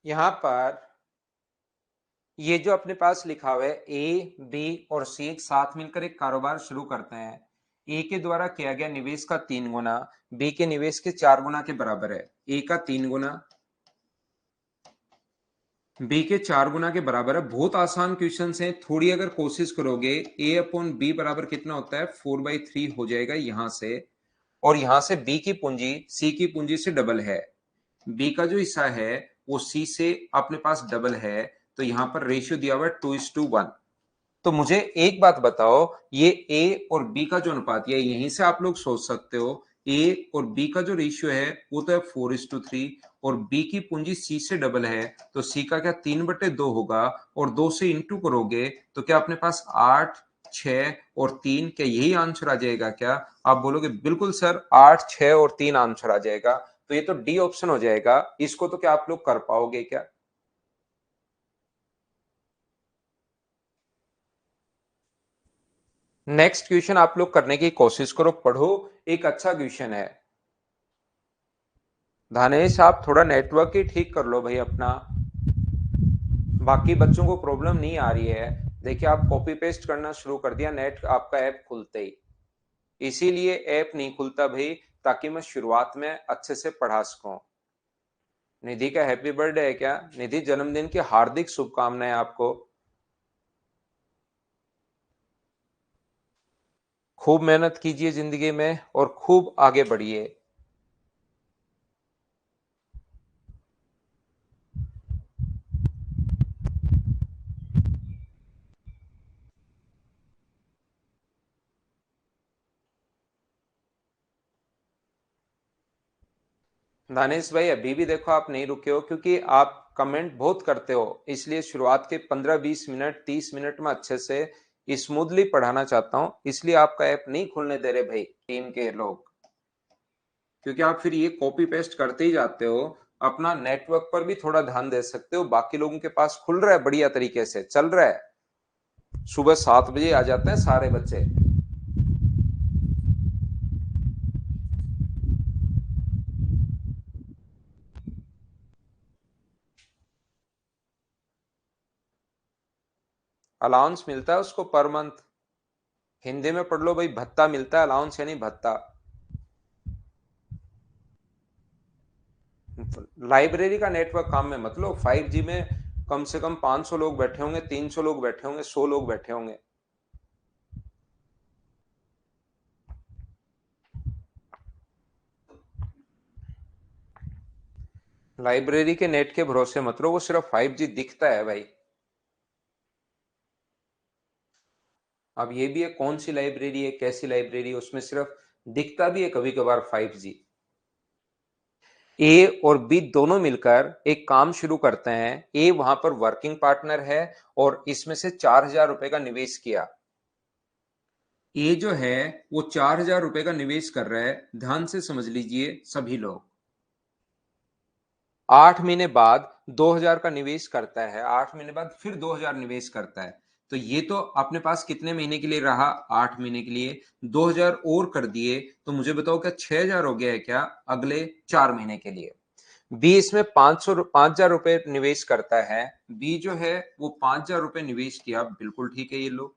यहां पर ये जो अपने पास लिखा हुआ है, ए बी और सी एक साथ मिलकर एक कारोबार शुरू करते हैं। ए के द्वारा किया गया निवेश का 3 गुना बी के निवेश के 4 गुना के बराबर है। ए का 3 गुना बी के 4 गुना के बराबर है। बहुत आसान क्वेश्चन है, थोड़ी अगर कोशिश करोगे, ए अपॉन बी बराबर कितना होता है? 4/3 हो जाएगा यहां से। और यहां से बी की पूंजी सी की पूंजी से डबल है, बी का जो हिस्सा है वो सी से अपने पास डबल है। तो यहां पर रेशियो दिया हुआ है 2:1। तो मुझे एक बात बताओ, ये ए और बी का जो अनुपात है, यहीं से आप लोग सोच सकते हो, ए और बी का जो रेशियो है वो तो है 4:3, और बी की पूंजी सी से डबल है, तो सी का क्या 3/2 होगा, और 2 से इंटू करोगे तो क्या अपने पास 8 6 और 3, क्या यही आंसर आ जाएगा क्या? आप बोलोगे बिल्कुल सर, 8 6 और 3 आंसर आ जाएगा। तो ये तो डी ऑप्शन हो जाएगा। इसको तो क्या आप लोग कर पाओगे क्या? नेक्स्ट क्वेश्चन आप लोग करने की कोशिश करो, पढ़ो, एक अच्छा क्वेश्चन है। धानेश, आप थोड़ा नेटवर्क ही ठीक कर लो भाई अपना, बाकी बच्चों को प्रॉब्लम नहीं आ रही है। देखिए, आप कॉपी पेस्ट करना शुरू कर दिया नेट आपका ऐप खुलते ही, इसीलिए ऐप नहीं खुलता भाई, ताकि मैं शुरुआत में अच्छे से पढ़ा सकूं। निधि का हैप्पी बर्थडे है क्या? निधि, जन्मदिन की हार्दिक शुभकामनाएं आपको। खूब मेहनत कीजिए जिंदगी में और खूब आगे बढ़िए। दानिश भाई, अभी भी देखो आप नहीं रुके हो, क्योंकि आप कमेंट बहुत करते हो, इसलिए शुरुआत के 15-20 मिनट 30 मिनट में अच्छे से स्मूथली पढ़ाना चाहता हूं, इसलिए आपका ऐप नहीं खुलने दे रहे भाई टीम के लोग, क्योंकि आप फिर ये कॉपी पेस्ट करते ही जाते हो। अपना नेटवर्क पर भी थोड़ा ध्यान दे सकते हो, बाकी लोगों के पास खुल रहा है, बढ़िया तरीके से चल रहा है, सुबह 7 बजे आ जाते हैं सारे बच्चे। अलाउंस मिलता है उसको पर मंथ। हिंदी में पढ़ लो भाई, भत्ता मिलता है, अलाउंस यानी भत्ता। लाइब्रेरी का नेटवर्क काम में मत लो। 5G में कम से कम 500 लोग बैठे होंगे, 300 लोग बैठे होंगे, 100 लोग बैठे होंगे। लाइब्रेरी के नेट के भरोसे मत रहो, वो सिर्फ 5G दिखता है भाई। अब ये भी है, कौन सी लाइब्रेरी है, कैसी लाइब्रेरी है, उसमें सिर्फ दिखता भी है कभी कभार 5G। ए और बी दोनों मिलकर एक काम शुरू करते हैं। ए वहां पर वर्किंग पार्टनर है और इसमें से 4,000 रुपए का निवेश किया। ए जो है वो 4,000 रुपए का निवेश कर रहा है। ध्यान से समझ लीजिए सभी लोग। 8 महीने बाद 2,000 का निवेश करता है, 8 महीने बाद फिर 2,000 निवेश करता है। तो ये तो अपने पास कितने महीने के लिए रहा? 8 महीने के लिए। 2,000 और कर दिए तो मुझे बताओ क्या 6,000 हो गया है क्या अगले 4 महीने के लिए? बी इसमें 5,000 रुपए निवेश करता है। बी जो है वो 5,000 रुपए निवेश किया, बिल्कुल ठीक है। ये लो,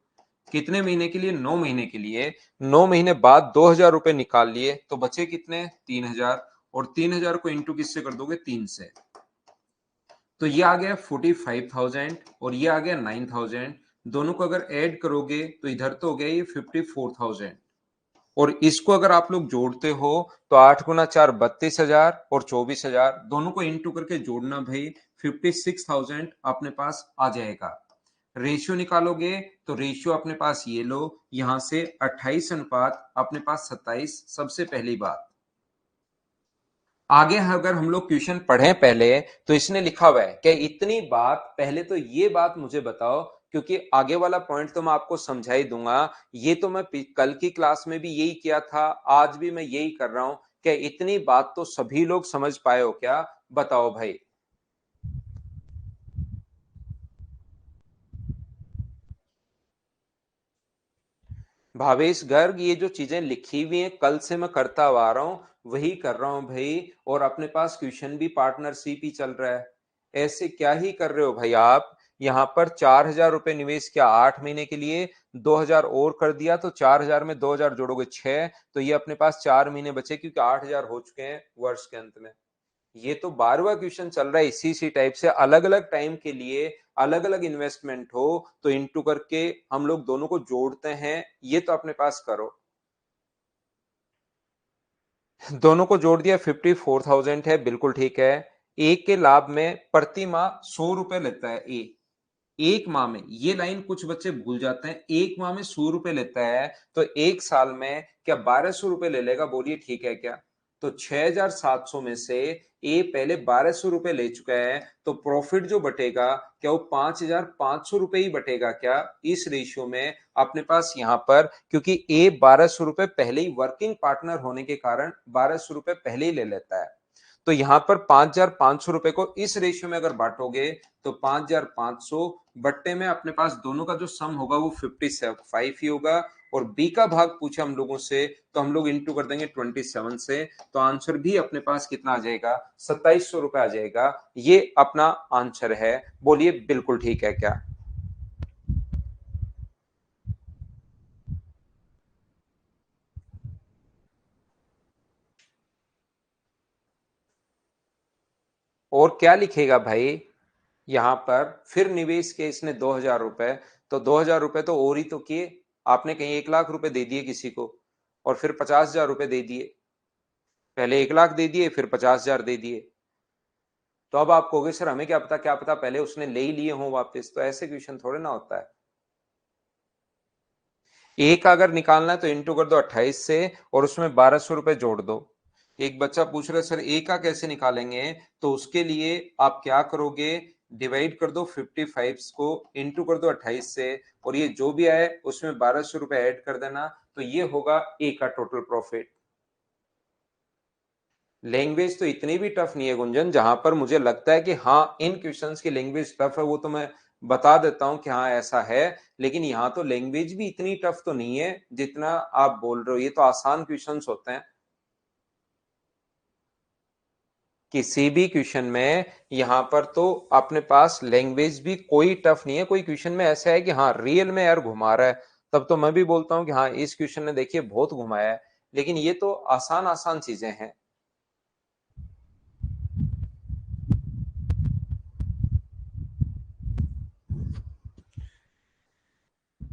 कितने महीने के लिए? 9 महीने के लिए। 9 महीने बाद 2,000 रुपए निकाल लिए तो बचे कितने? 3,000। और 3,000 को इंटू किससे कर दोगे? 3 से। तो ये आ गया 45,000 और ये आ गया 9,000। दोनों को अगर ऐड करोगे तो इधर तो हो गया ये 54,000। और इसको अगर आप लोग जोड़ते हो तो 8 गुना 4 32,000 और 24,000, दोनों को इंटू करके जोड़ना भाई, 56,000 अपने पास आ जाएगा। रेशियो निकालोगे तो रेशियो अपने पास ये लो, यहां से 28 अनुपात अपने पास 27। सबसे पहली बात, आगे अगर हम लोग क्वेश्चन पढ़ें पहले, तो इसने लिखा हुआ है कि इतनी बात, पहले तो ये बात मुझे बताओ, क्योंकि आगे वाला पॉइंट तो मैं आपको समझा ही दूंगा। ये तो मैं कल की क्लास में भी यही किया था, आज भी मैं यही कर रहा हूं। कि इतनी बात तो सभी लोग समझ पाए हो क्या? बताओ भाई। भावेश गर्ग, ये जो चीजें लिखी हुई हैं कल से मैं करता आ रहा हूं, वही कर रहा हूं भाई। और अपने पास क्वेश्चन भी पार्टनरशिप ही चल रहा है। ऐसे क्या ही कर रहे हो भाई आप? यहाँ पर 4,000 रुपए निवेश किया 8 महीने के लिए, 2,000 और कर दिया तो 4,000 में 2,000 जोड़ोगे 6, तो ये अपने पास 4 महीने बचे, क्योंकि 8,000 हो चुके हैं वर्ष के अंत में। ये तो 12वां क्वेश्चन चल रहा है इसी टाइप से। अलग अलग टाइम के लिए अलग अलग इन्वेस्टमेंट हो तो इंटू करके हम लोग दोनों को जोड़ते हैं। ये तो अपने पास करो। दोनों को जोड़ दिया, 54,000 है, बिल्कुल ठीक है। एक के लाभ में प्रति माह 100 रुपए लेता है ए। एक माह में, ये लाइन कुछ बच्चे भूल जाते हैं, एक माह में 100 रुपए लेता है, तो एक साल में क्या 1,200 रुपए ले लेगा? बोलिए ठीक है क्या? तो 6,700 में से ए पहले 1,200 रुपए ले चुका है, तो प्रॉफिट जो बटेगा क्या वो 5,500 रुपए ही बटेगा क्या? इस रेशियो में अपने पास यहां पर, क्योंकि ए 1,200 रुपए पहले ही वर्किंग पार्टनर होने के कारण 1,200 रुपए पहले ही ले लेता है। तो यहां पर 5,500 रुपए को इस रेशियो में अगर बांटोगे तो 5,500 बट्टे में अपने पास दोनों का जो सम होगा वो 57 ही होगा। और बी का भाग पूछा हम लोगों से, तो हम लोग इंटू कर देंगे 27 से, तो आंसर भी अपने पास कितना आ जाएगा? 2,700 रुपए आ जाएगा। ये अपना आंसर है। बोलिए बिल्कुल ठीक है क्या? और क्या लिखेगा भाई? यहां पर फिर निवेश के इसने 2,000 रुपए, तो 2,000 रुपए तो और ही तो किए। आपने कहीं 1,00,000 रुपए दे दिए किसी को और फिर 50,000 रुपए दे दिए। पहले 1,00,000 दे दिए, फिर 50,000 दे दिए। तो अब आप कहोगे सर हमें क्या पता, क्या पता पहले उसने ले ही लिए हों वापस। तो ऐसे क्वेश्चन थोड़े ना होता है। एक अगर निकालना है तो इंटू कर दो 28 से और उसमें 1,200 रुपए जोड़ दो। एक बच्चा पूछ रहा है सर ए का कैसे निकालेंगे? तो उसके लिए आप क्या करोगे? डिवाइड कर दो 55 को, इंटू कर दो 28 से, और ये जो भी आए उसमें 1,200 रुपए ऐड कर देना, तो ये होगा ए का टोटल प्रॉफिट। लैंग्वेज तो इतनी भी टफ नहीं है गुंजन। जहां पर मुझे लगता है कि हाँ इन क्वेश्चंस की लैंग्वेज टफ है, वो तो मैं बता देता हूं कि हाँ ऐसा है। लेकिन यहाँ तो लैंग्वेज भी इतनी टफ तो नहीं है जितना आप बोल रहे हो। ये तो आसान क्वेश्चंस होते हैं। किसी भी क्वेश्चन में यहां पर तो अपने पास लैंग्वेज भी कोई टफ नहीं है। कोई क्वेश्चन में ऐसा है कि हाँ रियल में यार घुमा रहा है, तब तो मैं भी बोलता हूँ कि हाँ इस क्वेश्चन ने देखिए बहुत घुमाया है। लेकिन ये तो आसान आसान चीजें हैं।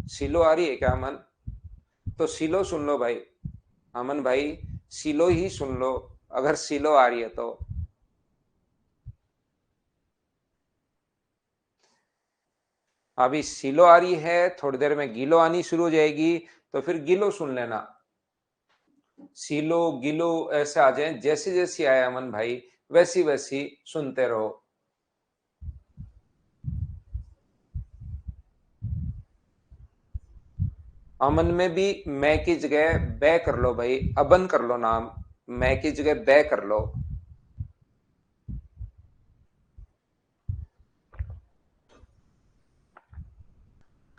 सिलो आ रही है क्या अमन? तो सिलो सुन लो भाई। अमन भाई, सिलो ही सुन लो, अगर सिलो आ रही है तो। अभी सिलो आ रही है, थोड़ी देर में गीलो आनी शुरू हो जाएगी, तो फिर गिलो सुन लेना। सिलो गिलो ऐसे आ जाए, जैसे जैसे आए अमन भाई वैसी वैसी सुनते रहो। अमन में भी मैं की जगह बै कर लो भाई, अबन कर लो नाम। मैं की जगह बै कर लो।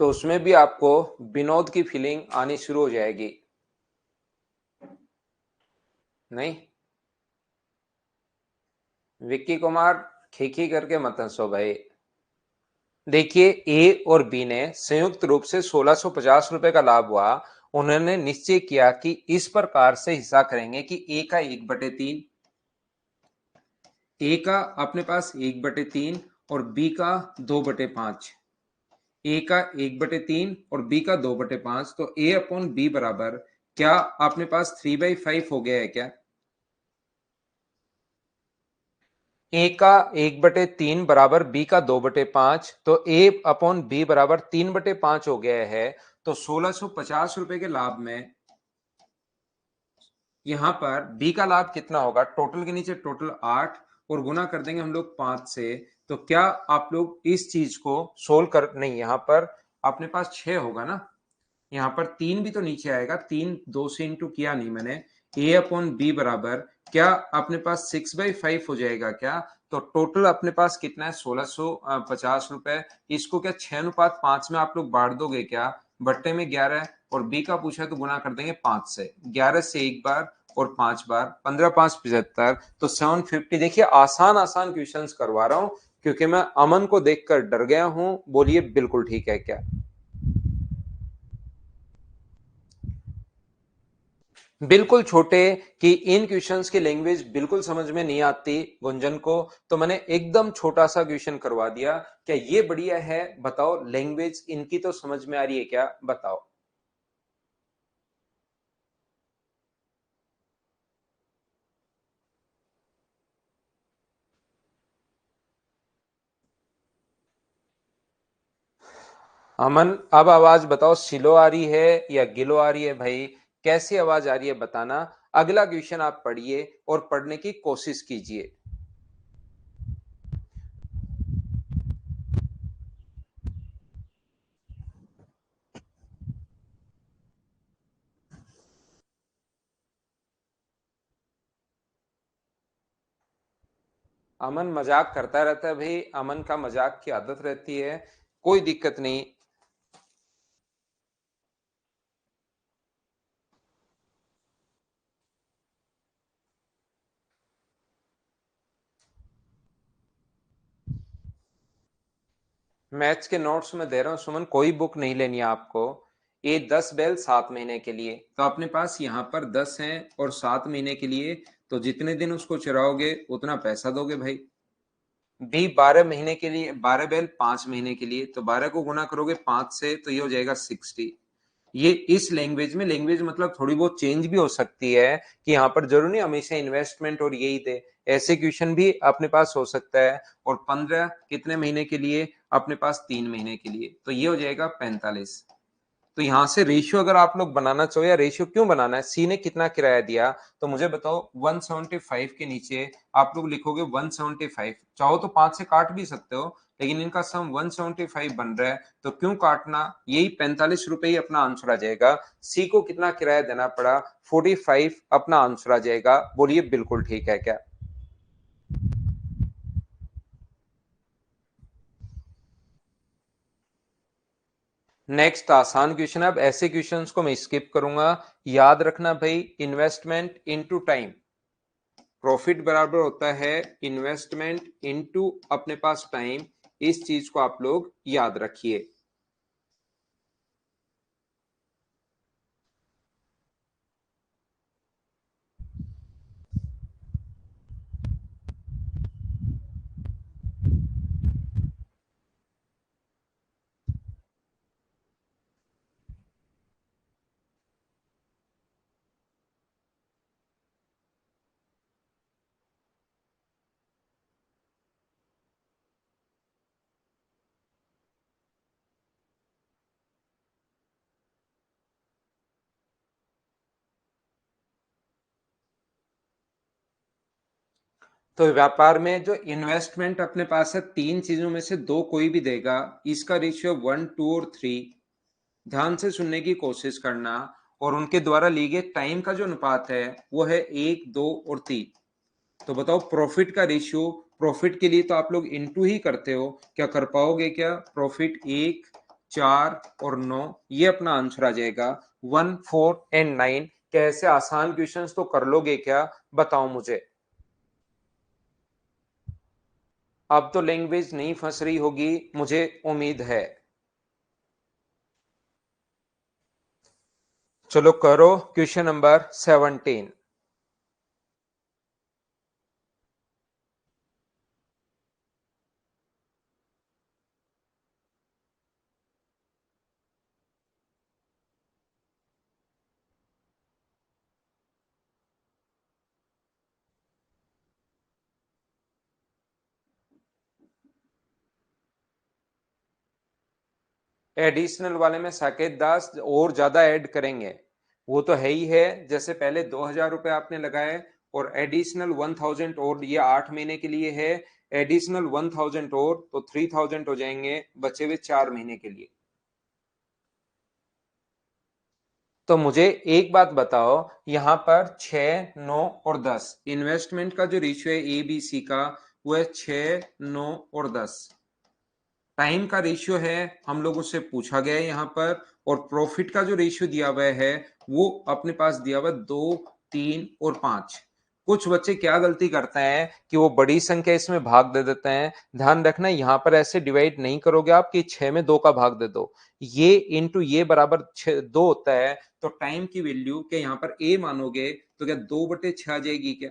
तो उसमें भी आपको विनोद की फीलिंग आनी शुरू हो जाएगी। नहीं, विक्की कुमार, खीखी करके मत हंसो भाई। देखिए, ए और बी ने संयुक्त रूप से 1650 रुपए का लाभ हुआ। उन्होंने निश्चय किया कि इस प्रकार से हिस्सा करेंगे कि ए का 1/3, ए का अपने पास 1/3 और बी का 2/5। ए का 1/3 और बी का 2/5, तो ए अपॉन बी बराबर क्या अपने पास 3/5 हो गया है क्या? ए का 1/3 बराबर बी का 2/5, तो ए अपॉन बी बराबर 3/5 हो गया है। तो 1650 रुपए के लाभ में यहां पर बी का लाभ कितना होगा? टोटल के नीचे टोटल 8 और गुना कर देंगे हम लोग 5 से। तो क्या आप लोग इस चीज को सोल्व कर, नहीं यहां पर अपने पास 6 होगा ना, यहाँ पर 3 भी तो नीचे आएगा, 3 2 से इंटू किया नहीं मैंने। ए अपॉन बी बराबर क्या अपने पास 6/5 हो जाएगा क्या? तो टोटल अपने पास कितना है? 1650 रुपए। इसको क्या 6:5 में आप लोग बांट दोगे क्या? बट्टे में 11 और बी का पूछा तो गुना कर देंगे 5 से। 11 से एक बार और 5 बार, 15 5 75, तो 750। देखिए आसान आसान क्वेश्चंस करवा रहा हूं क्योंकि मैं अमन को देखकर डर गया हूं। बोलिए बिल्कुल ठीक है क्या? बिल्कुल छोटे, कि इन क्वेश्चंस की लैंग्वेज बिल्कुल समझ में नहीं आती गुंजन को, तो मैंने एकदम छोटा सा क्वेश्चन करवा दिया। क्या ये बढ़िया है? बताओ, लैंग्वेज इनकी तो समझ में आ रही है क्या? बताओ। अमन, अब आवाज बताओ, सिलो आ रही है या गिलो आ रही है भाई? कैसी आवाज आ रही है बताना। अगला क्वेश्चन आप पढ़िए और पढ़ने की कोशिश कीजिए। अमन मजाक करता रहता है भाई, अमन का मजाक की आदत रहती है, कोई दिक्कत नहीं। मैथ्स के नोट्स में दे रहा हूँ सुमन, कोई बुक नहीं लेनी है आपको। ये 10 बैल 7 महीने के लिए, तो अपने पास यहाँ पर 10 हैं और 7 महीने के लिए, तो जितने दिन उसको चराओगे उतना पैसा दोगे भाई। बी 12 महीने के लिए, 12 बैल 5 महीने के लिए, तो 12 को गुना करोगे 5 से तो ये हो जाएगा 60। ये इस लैंग्वेज में, लैंग्वेज मतलब थोड़ी बहुत चेंज भी हो सकती है कि यहाँ पर जरूर नहीं हमेशा इन्वेस्टमेंट और यही दे, ऐसे क्वेश्चन भी अपने पास हो सकता है। और 15 कितने महीने के लिए? अपने पास 3 महीने के लिए, तो ये हो जाएगा 45। तो यहां से रेशियो अगर आप लोग बनाना चाहो, या रेशियो क्यों बनाना है, सी ने कितना किराया दिया, तो मुझे बताओ। 175 के नीचे आप लोग लिखोगे 175, चाहो तो 5 से काट भी सकते हो, लेकिन इनका सम 175 बन रहा है, तो क्यों काटना? यही 45 रुपए ही अपना आंसर आ जाएगा। सी को कितना किराया देना पड़ा? 45 अपना आंसर आ जाएगा। बोलिए बिल्कुल ठीक है क्या? नेक्स्ट आसान क्वेश्चन है। अब ऐसे क्वेश्चंस को मैं स्किप करूंगा। याद रखना भाई, इन्वेस्टमेंट इनटू टाइम। प्रॉफिट बराबर होता है इन्वेस्टमेंट इनटू अपने पास टाइम। इस चीज को आप लोग याद रखिए। तो व्यापार में जो इन्वेस्टमेंट अपने पास है, तीन चीजों में से दो कोई भी देगा। इसका रेशियो 1, 2 और 3। ध्यान से सुनने की कोशिश करना। और उनके द्वारा ली गई टाइम का जो अनुपात है वो है 1, 2 और 3। तो बताओ प्रॉफिट का रेशियो। प्रॉफिट के लिए तो आप लोग इनटू ही करते हो, क्या कर पाओगे? क्या प्रॉफिट 1, 4 और 9, ये अपना आंसर आ जाएगा। 1, 4 एंड 9। क्या ऐसे आसान क्वेश्चंस तो कर लोगे क्या? बताओ मुझे। अब तो लैंग्वेज नहीं फंस रही होगी, मुझे उम्मीद है। चलो करो क्वेश्चन नंबर 17। एडिशनल वाले में साकेत दास और ज्यादा ऐड करेंगे। वो तो है ही है। जैसे पहले 2,000 रुपए आपने लगाए और एडिशनल 1,000 और ये 8 महीने के लिए है। एडिशनल 1,000 और तो 3,000 हो जाएंगे बचे हुए 4 महीने के लिए। तो मुझे एक बात बताओ, यहाँ पर 6, 9 और 10 इन्वेस्टमेंट का जो रेशियो है ए बी सी का, वो है 6, 9 और 10। टाइम का रेशियो है, हम लोगों से पूछा गया है यहाँ पर। और प्रॉफिट का जो रेशियो दिया हुआ है वो अपने पास दिया हुआ 2, 3 और 5। कुछ बच्चे क्या गलती करते हैं कि वो बड़ी संख्या इसमें भाग दे देते हैं। ध्यान रखना, यहाँ पर ऐसे डिवाइड नहीं करोगे आप कि 6 में 2 का भाग दे दो। ये इंटू ये बराबर 2 होता है। तो टाइम की वैल्यू क्या यहाँ पर ए मानोगे तो क्या 2/6 आ जाएगी क्या?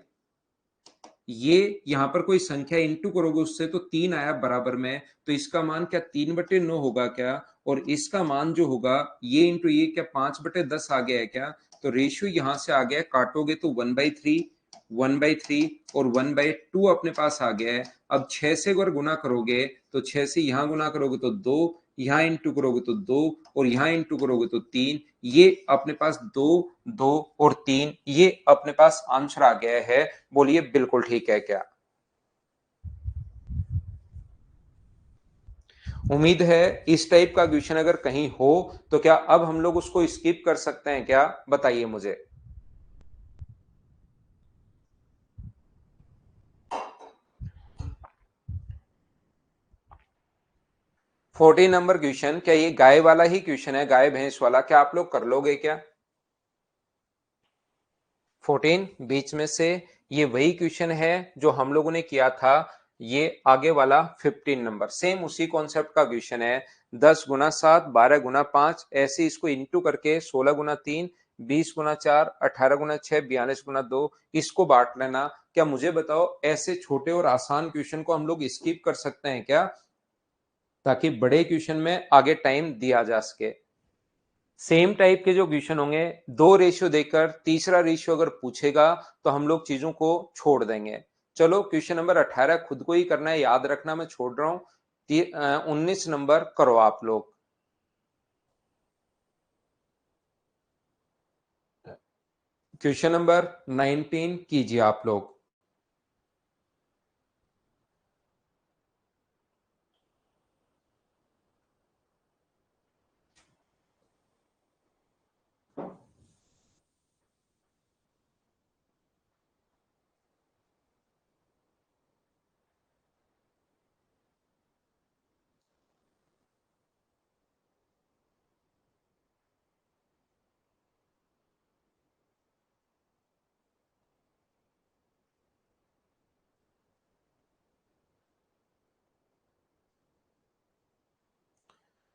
ये यहाँ पर कोई संख्या इंटू करोगे उससे तो 3 आया बराबर में, तो इसका मान क्या 3/9 होगा क्या? और इसका मान जो होगा ये इंटू ये क्या 5/10 आ गया है क्या? तो रेशियो यहां से आ गया, काटोगे तो 1/3, 1/3 और 1/2 अपने पास आ गया है। अब 6 से अगर गुना करोगे तो 6 से यहां गुना करोगे तो 2, यहां इंटू करोगे तो 2 और यहां इंटू करोगे तो 3। ये अपने पास 2, 2 और 3, ये अपने पास आंसर आ गया है। बोलिए बिल्कुल ठीक है क्या? उम्मीद है इस टाइप का क्वेश्चन अगर कहीं हो तो क्या अब हम लोग उसको स्किप कर सकते हैं क्या? बताइए मुझे। 14 नंबर क्वेश्चन, क्या ये गाय वाला ही क्वेश्चन है, गाय भैंस वाला? क्या आप लोग कर लोगे क्या? 14 बीच में से ये वही क्वेश्चन है जो हम लोगों ने किया था। ये आगे वाला 15 नंबर सेम उसी कॉन्सेप्ट का क्वेश्चन है। 10 गुना 7, 12 गुना 5, ऐसे इसको इंटू करके 16 गुना 3, 20 गुना 4, 18 गुना 6, 42 गुना 2, इसको बांट लेना। क्या मुझे बताओ ऐसे छोटे और आसान क्वेश्चन को हम लोग स्किप कर सकते हैं क्या, ताकि बड़े क्वेश्चन में आगे टाइम दिया जा सके? सेम टाइप के जो क्वेश्चन होंगे, दो रेशियो देकर तीसरा रेशियो अगर पूछेगा तो हम लोग चीजों को छोड़ देंगे। चलो क्वेश्चन नंबर 18 खुद को ही करना है, याद रखना मैं छोड़ रहा हूं। 19 नंबर करो आप लोग। क्वेश्चन नंबर 19 कीजिए आप लोग।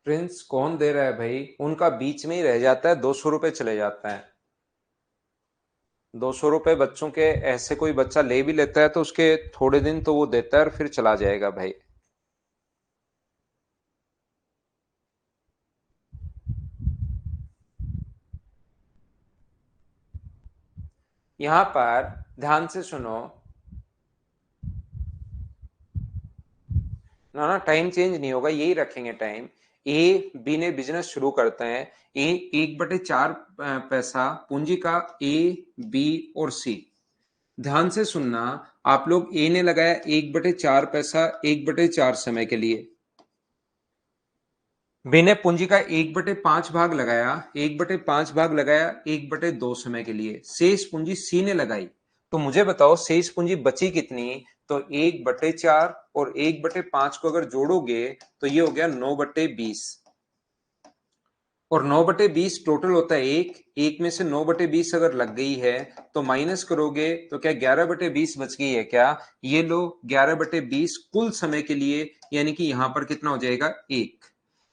प्रिंस कौन दे रहा है भाई? उनका बीच में ही रह जाता है, 200 रुपए चले जाता है। 200 रुपए बच्चों के, ऐसे कोई बच्चा ले भी लेता है तो उसके थोड़े दिन तो वो देता है और फिर चला जाएगा भाई। यहां पर ध्यान से सुनो। ना ना, टाइम चेंज नहीं होगा, यही रखेंगे टाइम। ए बी ने बिजनेस शुरू करते हैं। ए 1/4 पैसा पूंजी का, ए बी और सी। ध्यान से सुनना। आप लोग, ए ने लगाया 1/4 पैसा 1/4 समय के लिए। बी ने पूंजी का 1/5 भाग लगाया, 1/5 भाग लगाया 1/2 समय के लिए। शेष पूंजी सी ने लगाई। तो मुझे बताओ शेष पूंजी बची कितनी? तो 1/4 और 1/5 को अगर जोड़ोगे तो ये हो गया 9/20। और 9/20 टोटल होता है एक, एक में से 9/20 अगर लग गई है तो माइनस करोगे तो क्या 11/20 बच गई है क्या? ये लो, 11/20 कुल समय के लिए, यानी कि यहां पर कितना हो जाएगा? एक।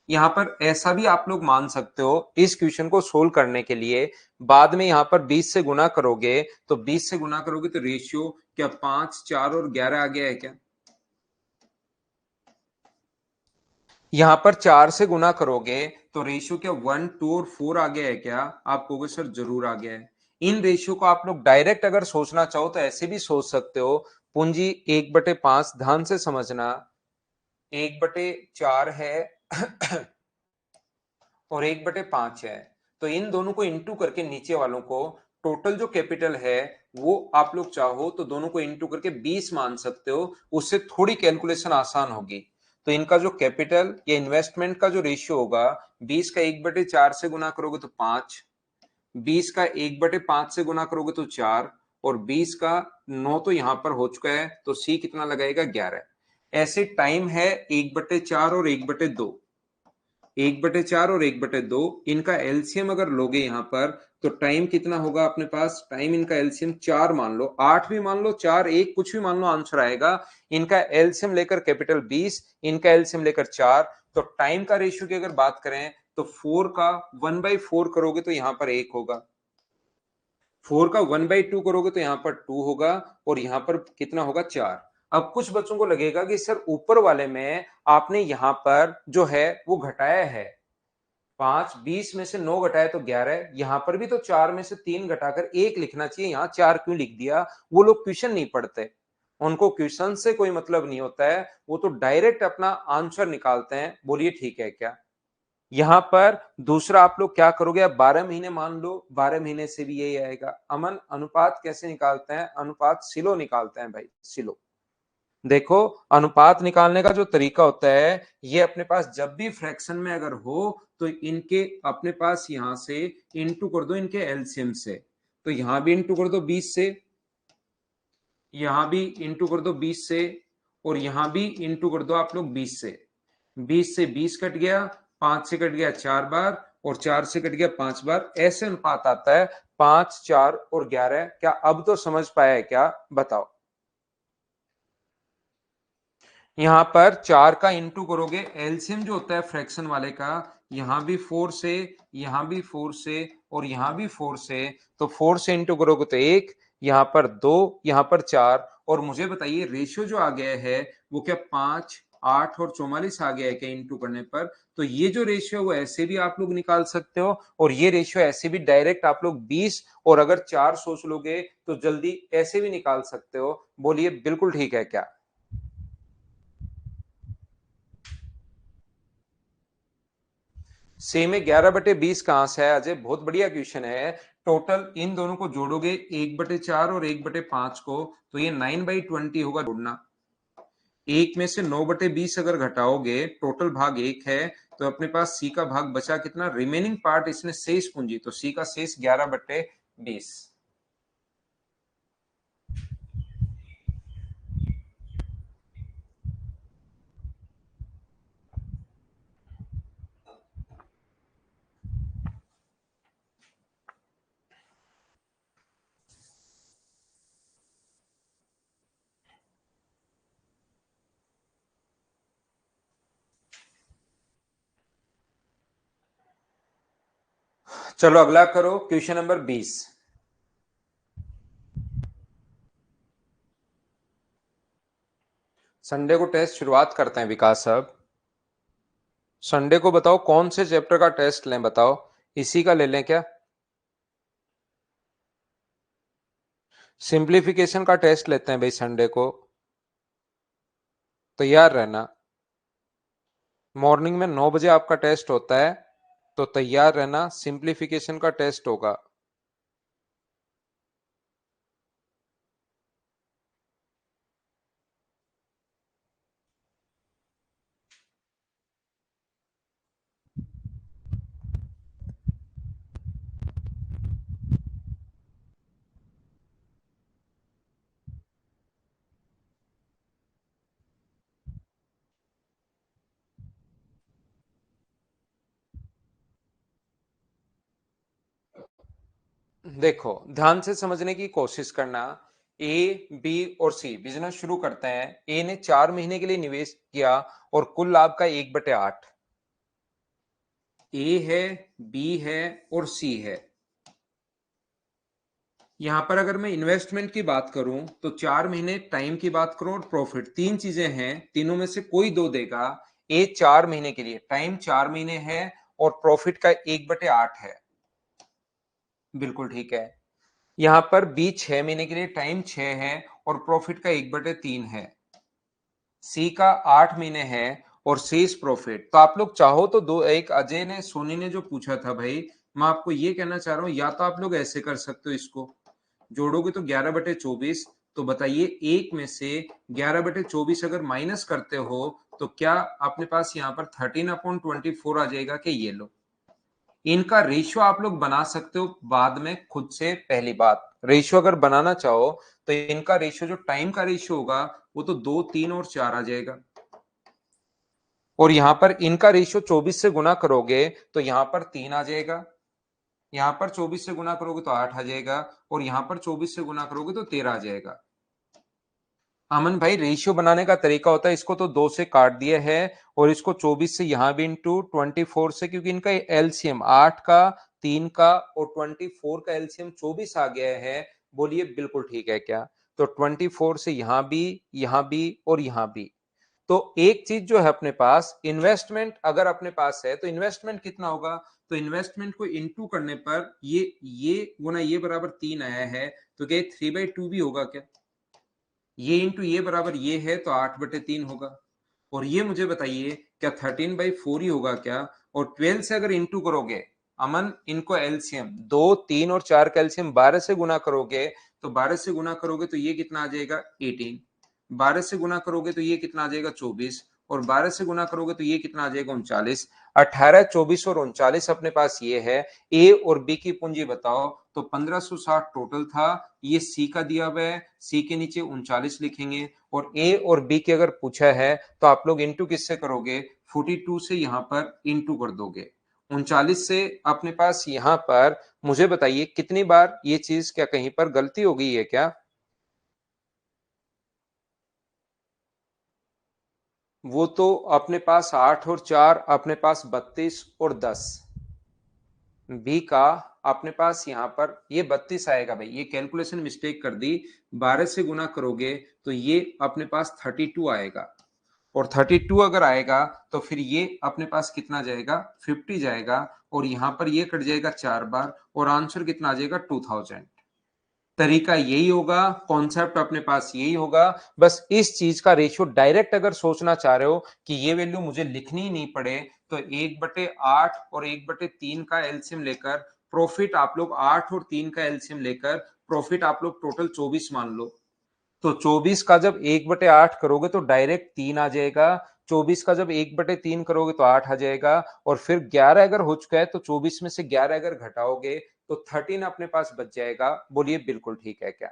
यहां पर ऐसा भी आप लोग मान सकते हो, इस क्वेश्चन को सोल्व करने के लिए बाद में यहां पर 20 से गुना करोगे, तो 20 से गुना करोगे तो रेशियो क्या 5, 4 और 11 आ गया है क्या? यहां पर 4 से गुना करोगे तो रेशियो क्या 1, 2 और 4 आ गया है क्या? आप कहोगे सर जरूर आ गया है। इन रेशियो को आप लोग डायरेक्ट अगर सोचना चाहो तो ऐसे भी सोच सकते हो। पूंजी 1/5, ध्यान से समझना, 1/4 है और 1/5 है। तो इन दोनों को इंटू करके नीचे वालों को, टोटल जो कैपिटल है वो आप लोग चाहो तो दोनों को इंटू करके 20 मान सकते हो। उससे थोड़ी कैलकुलेशन आसान होगी। तो इनका जो कैपिटल या इन्वेस्टमेंट का जो रेशियो होगा, 20 का 1/4 से गुना करोगे तो 5, 20 का 1/5 से गुना करोगे तो 4, और 20 का 9 तो यहां पर हो चुका है, तो सी कितना लगाएगा? 11। ऐसे टाइम है 1/4 और 1/2, 1/4 और 1/2, इनका एलसीएम अगर लोगे यहां पर तो टाइम कितना होगा अपने पास? टाइम इनका एलसीएम 4 मान लो, 8 भी मान लो, 4, 1 कुछ भी मान लो, आंसर आएगा। इनका एलसीएम लेकर कैपिटल 20, इनका एलसीएम लेकर 4। तो टाइम का रेशियो की अगर बात करें तो 4 का 1/4 करोगे तो यहां पर 1 होगा, 4 का 1/2 करोगे तो यहां पर 2 होगा, और यहां पर कितना होगा? 4। अब कुछ बच्चों को लगेगा कि सर ऊपर वाले में आपने यहां पर जो है वो घटाया है, 5, 20 में से 9 घटाया तो 11, यहां पर भी तो 4 में से 3 घटाकर 1 लिखना चाहिए, यहां 4 क्यों लिख दिया? वो लोग क्वेश्चन नहीं पढ़ते, उनको क्वेश्चन से कोई मतलब नहीं होता है, वो तो डायरेक्ट अपना आंसर निकालते हैं। बोलिए ठीक है क्या? यहां पर दूसरा आप लोग क्या करोगे? अब 12 महीने मान लो, 12 महीने से भी यही आएगा। अमन, अनुपात कैसे निकालते हैं? अनुपात सिलो निकालते हैं भाई, सिलो। देखो, अनुपात निकालने का जो तरीका होता है, ये अपने पास जब भी फ्रैक्शन में अगर हो तो इनके अपने पास यहां से इंटू कर दो इनके एलसीएम से। तो यहां भी इंटू कर दो 20 से, यहां भी इंटू कर दो 20 से, और यहां भी इंटू कर दो आप लोग 20 से। 20 से 20 कट गया, 5 से कट गया 4 बार, और 4 से कट गया 5 बार। ऐसे अनुपात आता है 5, 4 और 11। क्या अब तो समझ पाया है क्या? बताओ। यहां पर 4 का इंटू करोगे, एलसीएम जो होता है फ्रैक्शन वाले का, यहां भी 4 से, यहां भी 4 से, और यहां भी 4 से। तो 4 से इंटू करोगे तो 1, यहां पर 2, यहां पर 4। और मुझे बताइए रेशियो जो आ गया है वो क्या 5, 8 और 44 आ गया है क्या इंटू करने पर? तो ये जो रेशियो है वो ऐसे भी आप लोग निकाल सकते हो, और ये रेशियो ऐसे भी डायरेक्ट आप लोग 20 और अगर 4 सोच लोगे तो जल्दी ऐसे भी निकाल सकते हो। बोलिए बिल्कुल ठीक है क्या? से में 11/20 कहां से है अजय? बहुत बढ़िया क्वेश्चन है। टोटल इन दोनों को जोड़ोगे, 1/4 और 1/5 को, तो ये 9/20 होगा जोड़ना। एक में से 9/20 अगर घटाओगे, टोटल भाग एक है, तो अपने पास सी का भाग बचा कितना? रिमेनिंग पार्ट इसमें शेष पूंजी, तो सी का शेष 11/20। चलो अगला करो, क्वेश्चन नंबर 20। संडे को टेस्ट शुरुआत करते हैं विकास साहब। संडे को बताओ कौन से चैप्टर का टेस्ट लें, बताओ इसी का ले लें क्या? सिंप्लीफिकेशन का टेस्ट लेते हैं भाई संडे को, तैयार रहना। मॉर्निंग में 9 बजे आपका टेस्ट होता है, तो तैयार रहना, सिंप्लीफिकेशन का टेस्ट होगा। देखो ध्यान से समझने की कोशिश करना। ए, बी और सी बिजनेस शुरू करते हैं। ए ने 4 महीने के लिए निवेश किया और कुल लाभ का 1/8। ए है, बी है और सी है। यहां पर अगर मैं इन्वेस्टमेंट की बात करूं तो 4 महीने, टाइम की बात करूं और प्रॉफिट, तीन चीजें हैं, तीनों में से कोई दो देगा। ए 4 महीने के लिए, टाइम 4 महीने है और प्रॉफिट का 1/8 है, बिल्कुल ठीक है। यहां पर बी 6 महीने के लिए, टाइम 6 है और प्रॉफिट का 1/3 है। सी का 8 महीने है और शेष प्रॉफिट। तो आप लोग चाहो तो दो, एक अजय ने, सोनी ने जो पूछा था भाई, मैं आपको ये कहना चाह रहा हूं, या तो आप लोग ऐसे कर सकते हो, इसको जोड़ोगे तो 11/24। तो बताइए एक में से 11/24 अगर माइनस करते हो तो क्या अपने पास यहाँ पर 13/24 आ जाएगा? कि ये लो, इनका रेशियो आप लोग बना सकते हो बाद में खुद से। पहली बात, रेशियो अगर बनाना चाहो तो इनका रेशियो, जो टाइम का रेशियो होगा, वो तो 2, 3 और 4 आ जाएगा। और यहां पर इनका रेशियो 24 से गुना करोगे तो यहां पर 3 आ जाएगा। यहां पर 24 से गुना करोगे तो 8 आ जाएगा और यहां पर 24 से गुना करोगे तो 13 आ जाएगा। अमन भाई, रेशियो बनाने का तरीका होता है, इसको तो 2 से काट दिया है और इसको 24 से यहां भी इंटू 24 से, क्योंकि इनका एलसीएम 8 का, 3 का और 24 का एलसीएम 24 आ गया है। बोलिए बिल्कुल ठीक है क्या? तो 24 से यहां भी और यहां भी। तो एक चीज जो है अपने पास, इन्वेस्टमेंट अगर अपने पास है तो इन्वेस्टमेंट कितना होगा? तो इन्वेस्टमेंट को इनटू करने पर ये गुना ये बराबर 3 आया है, तो क्या 3/2 भी होगा क्या? ये इंटू ये बराबर ये है, तो 8/3 होगा। और ये मुझे बताइए क्या 13/4 ही होगा क्या? और 12 से अगर इंटू करोगे, अमन इनको एलसीएम 2, 3 और 4 का एलसीएम 12 से गुना करोगे, तो 12 से गुना करोगे तो ये कितना आ जाएगा? 18। 12 से गुना करोगे तो ये कितना आ जाएगा? 24। और 12 से गुना करोगे तो ये कितना आ जाएगा? 39। 18, 24 और 39 अपने पास ये है। ए और बी की पूंजी बताओ, तो 1560 टोटल था। ये सी का दिया हुआ है, सी के नीचे 39 लिखेंगे। और ए और बी की अगर पूछा है तो आप लोग इंटू किससे करोगे? 42 से यहां पर इंटू कर दोगे। 39 से अपने पास यहां पर, मुझे बताइए कितनी बार ये चीज, क्या कहीं पर गलती हो गई है क्या? वो तो अपने पास 8 और 4, अपने पास 32 और 10। बी का अपने पास यहां पर ये 32 आएगा भाई, ये कैलकुलेशन मिस्टेक कर दी। 12 से गुना करोगे तो ये अपने पास 32 आएगा। और 32 अगर आएगा तो फिर ये अपने पास कितना जाएगा? 50 जाएगा। और यहां पर ये कट जाएगा 4 बार और आंसर कितना आ जाएगा? 2000। तरीका यही होगा, कॉन्सेप्ट अपने पास यही होगा। बस इस चीज का रेशियो डायरेक्ट अगर सोचना चाह रहे हो कि ये वैल्यू मुझे लिखनी ही नहीं पड़े, तो 1/8 और 1/3 का एलसीएम लेकर, प्रॉफिट आप लोग 8 और 3 का एलसीएम लेकर, प्रॉफिट आप लोग टोटल 24 मान लो। तो 24 का जब 1/8 करोगे तो डायरेक्ट 3 आ जाएगा। 24 का जब 1/3 करोगे तो 8 आ जाएगा। और फिर 11 अगर हो चुका है तो 24 में से 11 अगर घटाओगे तो 13 अपने पास बच जाएगा। बोलिए बिल्कुल ठीक है क्या?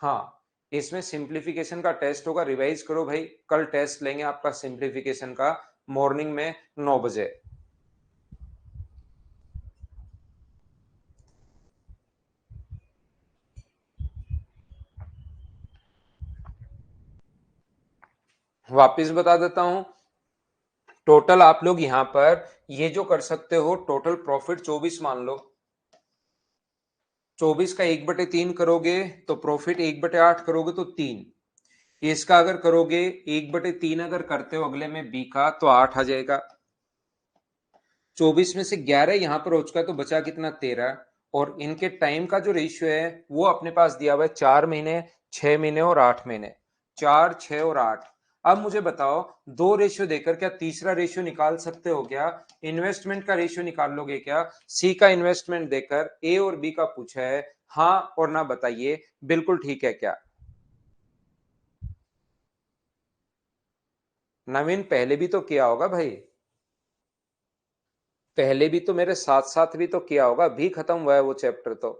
हाँ, इसमें सिंप्लीफिकेशन का टेस्ट होगा, रिवाइज करो भाई, कल टेस्ट लेंगे आपका सिंप्लीफिकेशन का, मॉर्निंग में 9 बजे। वापिस बता देता हूं, टोटल आप लोग यहां पर ये जो कर सकते हो, टोटल प्रॉफिट 24 मान लो। 24 का 1/3 करोगे तो प्रॉफिट 1/8 करोगे तो 3। इसका अगर करोगे 1/3 अगर करते हो अगले में बी का तो 8 आ जाएगा। 24 में से 11 यहां पर हो चुका तो बचा कितना, 13। और इनके टाइम का जो रेशियो है वो अपने पास दिया हुआ है 4 महीने, 6 महीने और 8 महीने। 4, 6 और 8। अब मुझे बताओ, दो रेशियो देकर क्या तीसरा रेशियो निकाल सकते हो क्या? इन्वेस्टमेंट का रेशियो निकाल लोगे क्या? सी का इन्वेस्टमेंट देकर ए और बी का पूछा है, हाँ और ना बताइए, बिल्कुल ठीक है क्या? नवीन पहले भी तो किया होगा भाई। पहले भी तो मेरे साथ साथ भी तो किया होगा, भी खत्म हुआ है वो चैप्टर तो।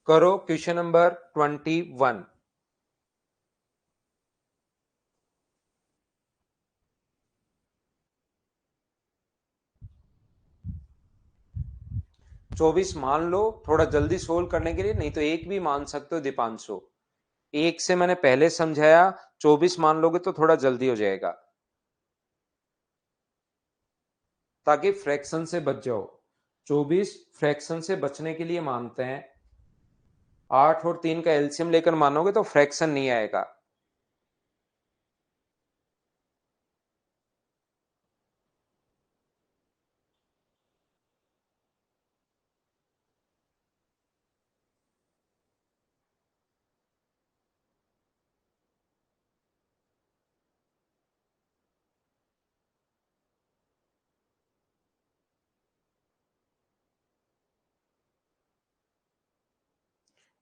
करो क्वेश्चन नंबर 21। 24 मान लो थोड़ा जल्दी सोल्व करने के लिए, नहीं तो एक भी मान सकते हो दीपांशु। एक से मैंने पहले समझाया, 24 मान लोगे तो थोड़ा जल्दी हो जाएगा, ताकि फ्रैक्शन से बच जाओ। 24 फ्रैक्शन से बचने के लिए मानते हैं। 8 और 3 का एलसीएम लेकर मानोगे तो फ्रैक्शन नहीं आएगा।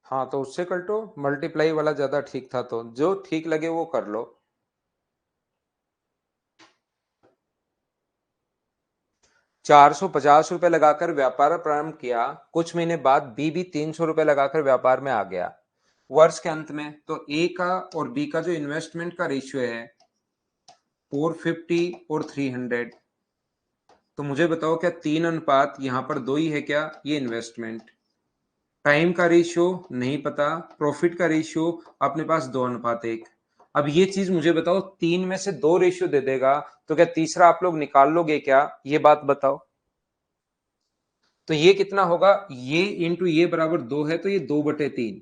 हाँ तो उससे कटो, मल्टीप्लाई वाला ज्यादा ठीक था, तो जो ठीक लगे वो कर लो। 450 रुपए लगाकर व्यापार प्रारंभ किया, कुछ महीने बाद बी भी 300 रुपए लगाकर व्यापार में आ गया। वर्ष के अंत में तो ए का और बी का जो इन्वेस्टमेंट का रेशियो है 450 और 300। तो मुझे बताओ, क्या 3 अनुपात यहां पर 2 ही है क्या? ये इन्वेस्टमेंट। टाइम का रेशियो नहीं पता, प्रॉफिट का रेशियो अपने पास 2:1। अब ये चीज मुझे बताओ, 3 में से 2 रेशियो दे देगा तो क्या तीसरा आप लोग निकाल लोगे क्या? ये बात बताओ। तो ये कितना होगा, ये इंटू ये बराबर 2 है तो ये 2/3।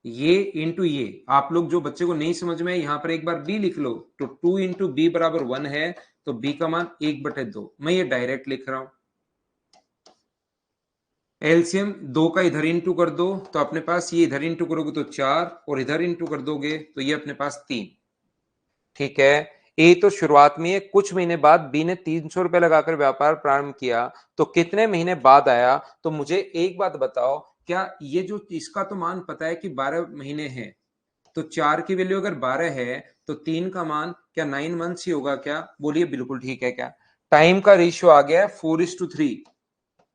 ये इंटू ये, आप लोग जो बच्चे को नहीं समझ में है यहां पर एक बार बी लिख लो, तो 2 इंटू बी बराबर 1 है, तो बी का मान 1/2। मैं ये डायरेक्ट लिख रहा हूं। एलसीएम 2 का इधर इंटू कर दो तो अपने पास, ये इधर इंटू करोगे तो 4 और इधर इंटू कर दोगे तो ये अपने पास 3। ठीक है। ए तो शुरुआत में ये कुछ महीने बाद बी ने 300 रुपए लगाकर व्यापार प्रारंभ किया, तो कितने महीने बाद आया? तो मुझे एक बात बताओ, क्या ये जो इसका तो मान पता है कि 12 महीने हैं, तो 4 की वैल्यू अगर 12 है तो 3 का मान क्या 9 मंथ्स ही होगा क्या? बोलिए बिल्कुल ठीक है क्या? टाइम का रेशियो आ गया है 4:3।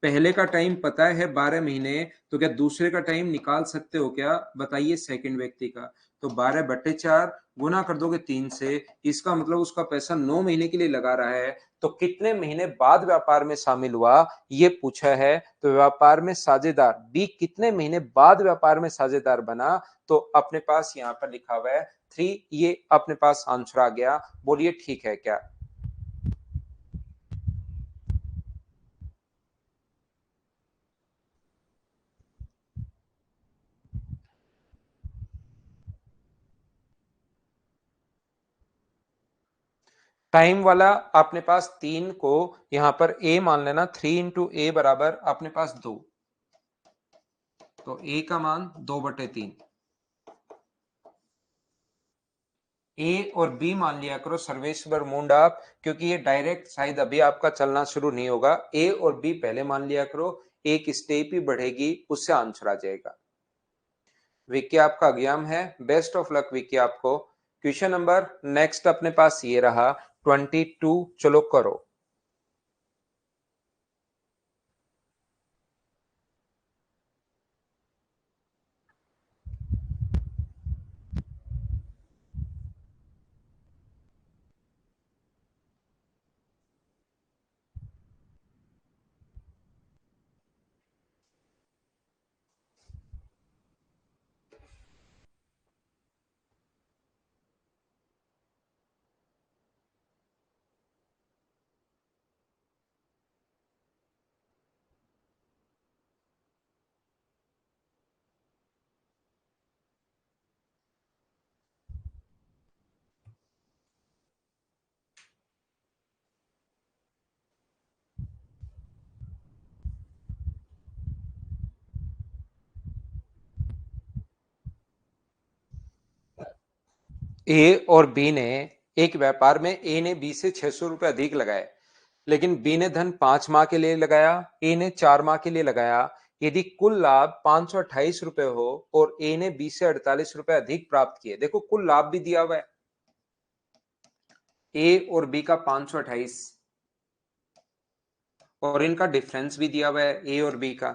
पहले का टाइम पता है 12 महीने, तो क्या दूसरे का टाइम निकाल सकते हो क्या? बताइए सेकंड व्यक्ति का। तो 12/4 गुना कर दोगे 3 से, इसका मतलब उसका पैसा 9 महीने के लिए लगा रहा है। तो कितने महीने बाद व्यापार में शामिल हुआ ये पूछा है। तो व्यापार में साझेदार बी कितने महीने बाद व्यापार में साझेदार बना, तो अपने पास यहाँ पर लिखा हुआ है 3। ये अपने पास आंसर आ गया। बोलिए ठीक है क्या? टाइम वाला अपने पास 3 को यहां पर ए मान लेना, 3 इंटू ए बराबर अपने पास 2, तो ए का मान 2/3। ए और बी मान लिया करो सर्वेश्वर मुंडा आप, क्योंकि ये डायरेक्ट शायद अभी आपका चलना शुरू नहीं होगा। ए और बी पहले मान लिया करो, एक स्टेप ही बढ़ेगी उससे आंसर आ जाएगा। विक्की आपका एग्जाम है, बेस्ट ऑफ लक विक्की आपको। क्वेश्चन नंबर नेक्स्ट अपने पास ये रहा 22। चलो करो। ए और बी ने एक व्यापार में ए ने बी से 600 रुपए अधिक लगाए, लेकिन बी ने धन 5 माह के लिए लगाया, ए ने 4 माह के लिए लगाया। यदि कुल लाभ 528 रुपए हो और ए ने बी से 48 रुपए अधिक प्राप्त किए, देखो कुल लाभ भी दिया हुआ है ए और बी का 528, और इनका डिफरेंस भी दिया हुआ है ए और बी का,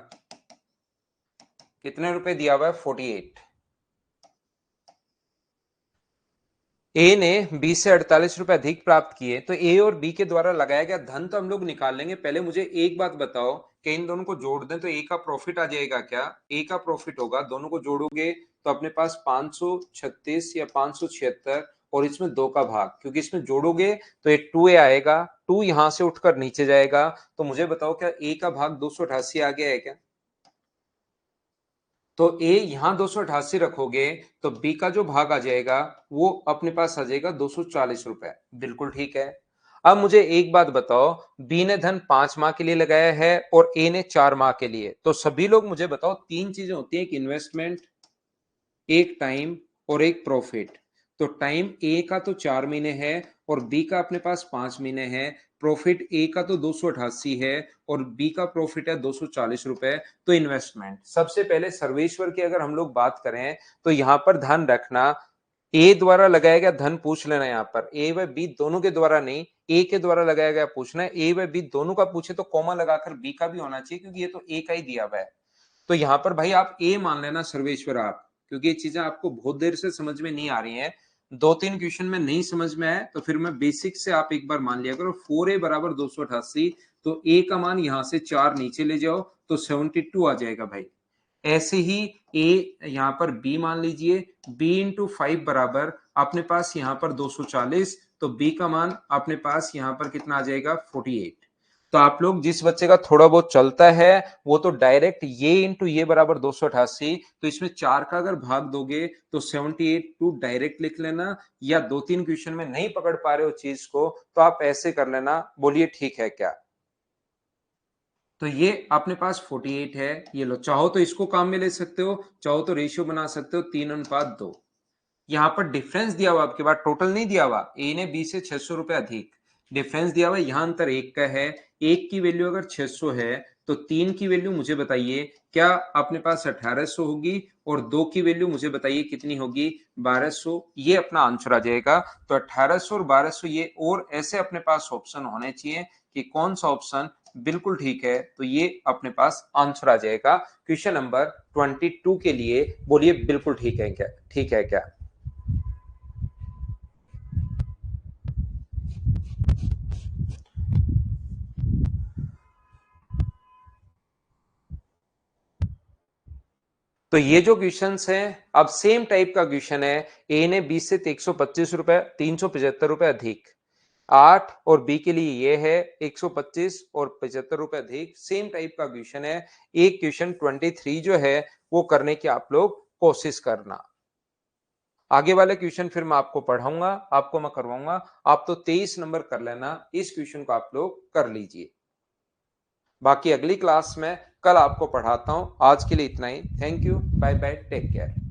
कितने रुपए दिया हुआ है 48। ए ने बी से 48 रुपए अधिक प्राप्त किए, तो ए और बी के द्वारा लगाया गया धन तो हम लोग निकाल लेंगे। पहले मुझे एक बात बताओ कि इन दोनों को जोड़ दें तो ए का प्रॉफिट आ जाएगा क्या? ए का प्रॉफिट होगा, दोनों को जोड़ोगे तो अपने पास 536 या 576, और इसमें 2 का भाग, क्योंकि इसमें जोड़ोगे तो एक 2a आएगा, 2 यहां से उठकर नीचे जाएगा। तो मुझे बताओ क्या ए का भाग 288 आ गया है क्या? तो ए यहां 288 रखोगे तो बी का जो भाग आ जाएगा वो अपने पास आ जाएगा 240 रुपए। बिल्कुल ठीक है। अब मुझे एक बात बताओ, बी ने धन 5 माह के लिए लगाया है और ए ने 4 माह के लिए, तो सभी लोग मुझे बताओ, तीन चीजें होती है, एक इन्वेस्टमेंट, एक टाइम और एक प्रॉफिट। तो टाइम ए का तो 4 महीने है और बी का अपने पास 5 महीने है। प्रॉफिट ए का तो 288 है और बी का प्रॉफिट है 240 रुपए। तो इन्वेस्टमेंट, सबसे पहले सर्वेश्वर की अगर हम लोग बात करें तो यहां पर ध्यान रखना, ए द्वारा लगाया गया धन पूछ लेना, यहां पर ए व बी दोनों के द्वारा नहीं, ए के द्वारा लगाया गया पूछना है। ए व बी दोनों का पूछे तो कॉमा लगाकर बी का भी होना चाहिए, क्योंकि ये तो ए का ही दिया हुआ है। तो यहां पर भाई आप ए मान लेना सर्वेश्वर आप, क्योंकि ये चीजें आपको बहुत देर से समझ में नहीं आ रही हैं, 2-3 क्वेश्चन में नहीं समझ में आए तो फिर मैं बेसिक से आप एक बार मान लिया करो। 4a बराबर 288, तो ए का मान यहां से 4 नीचे ले जाओ तो 72 आ जाएगा भाई। ऐसे ही ए यहां पर बी मान लीजिए, बी इंटू 5 बराबर अपने पास यहां पर 240, तो बी का मान अपने पास यहां पर कितना आ जाएगा 48। तो आप लोग जिस बच्चे का थोड़ा बहुत चलता है वो तो डायरेक्ट ये इंटू ये बराबर 288, तो इसमें 4 का अगर भाग दोगे तो 78 टू डायरेक्ट लिख लेना, या 2-3 क्वेश्चन में नहीं पकड़ पा रहे हो चीज को तो आप ऐसे कर लेना। बोलिए ठीक है क्या? तो ये अपने पास 48 है, ये लो, चाहो तो इसको काम में ले सकते हो, चाहो तो रेशियो बना सकते हो 3:2। यहाँ पर डिफरेंस दिया हुआ आपके पास, टोटल नहीं दिया हुआ, ए ने बी से 600 रुपए अधिक, डिफरेंस दिया हुआ है, यहाँ अंतर एक का है। एक की वैल्यू अगर 600 है तो तीन की वैल्यू मुझे बताइए क्या अपने पास 1800 होगी, और दो की वैल्यू मुझे बताइए कितनी होगी 1200। ये अपना आंसर आ जाएगा। तो 1800 और 1200 ये, और ऐसे अपने पास ऑप्शन होने चाहिए कि कौन सा ऑप्शन बिल्कुल ठीक है, तो ये अपने पास आंसर आ जाएगा क्वेश्चन नंबर 22 के लिए। बोलिए बिल्कुल ठीक है क्या? ठीक है क्या? तो ये जो क्वेश्चन है, अब सेम टाइप का क्वेश्चन है, ए ने 20 से 125 रुपए 375 रुपए अधिक, 8 और बी के लिए ये है 125 और 75 रुपए अधिक, सेम टाइप का क्वेश्चन है। एक क्वेश्चन 23 जो है वो करने की आप लोग कोशिश करना। आगे वाले क्वेश्चन फिर मैं आपको पढ़ाऊंगा, आपको मैं करवाऊंगा, आप तो 23 नंबर कर लेना, इस क्वेश्चन को आप लोग कर लीजिए। बाकी अगली क्लास में कल आपको पढ़ाता हूं। आज के लिए इतना ही। Thank you, bye bye, take care.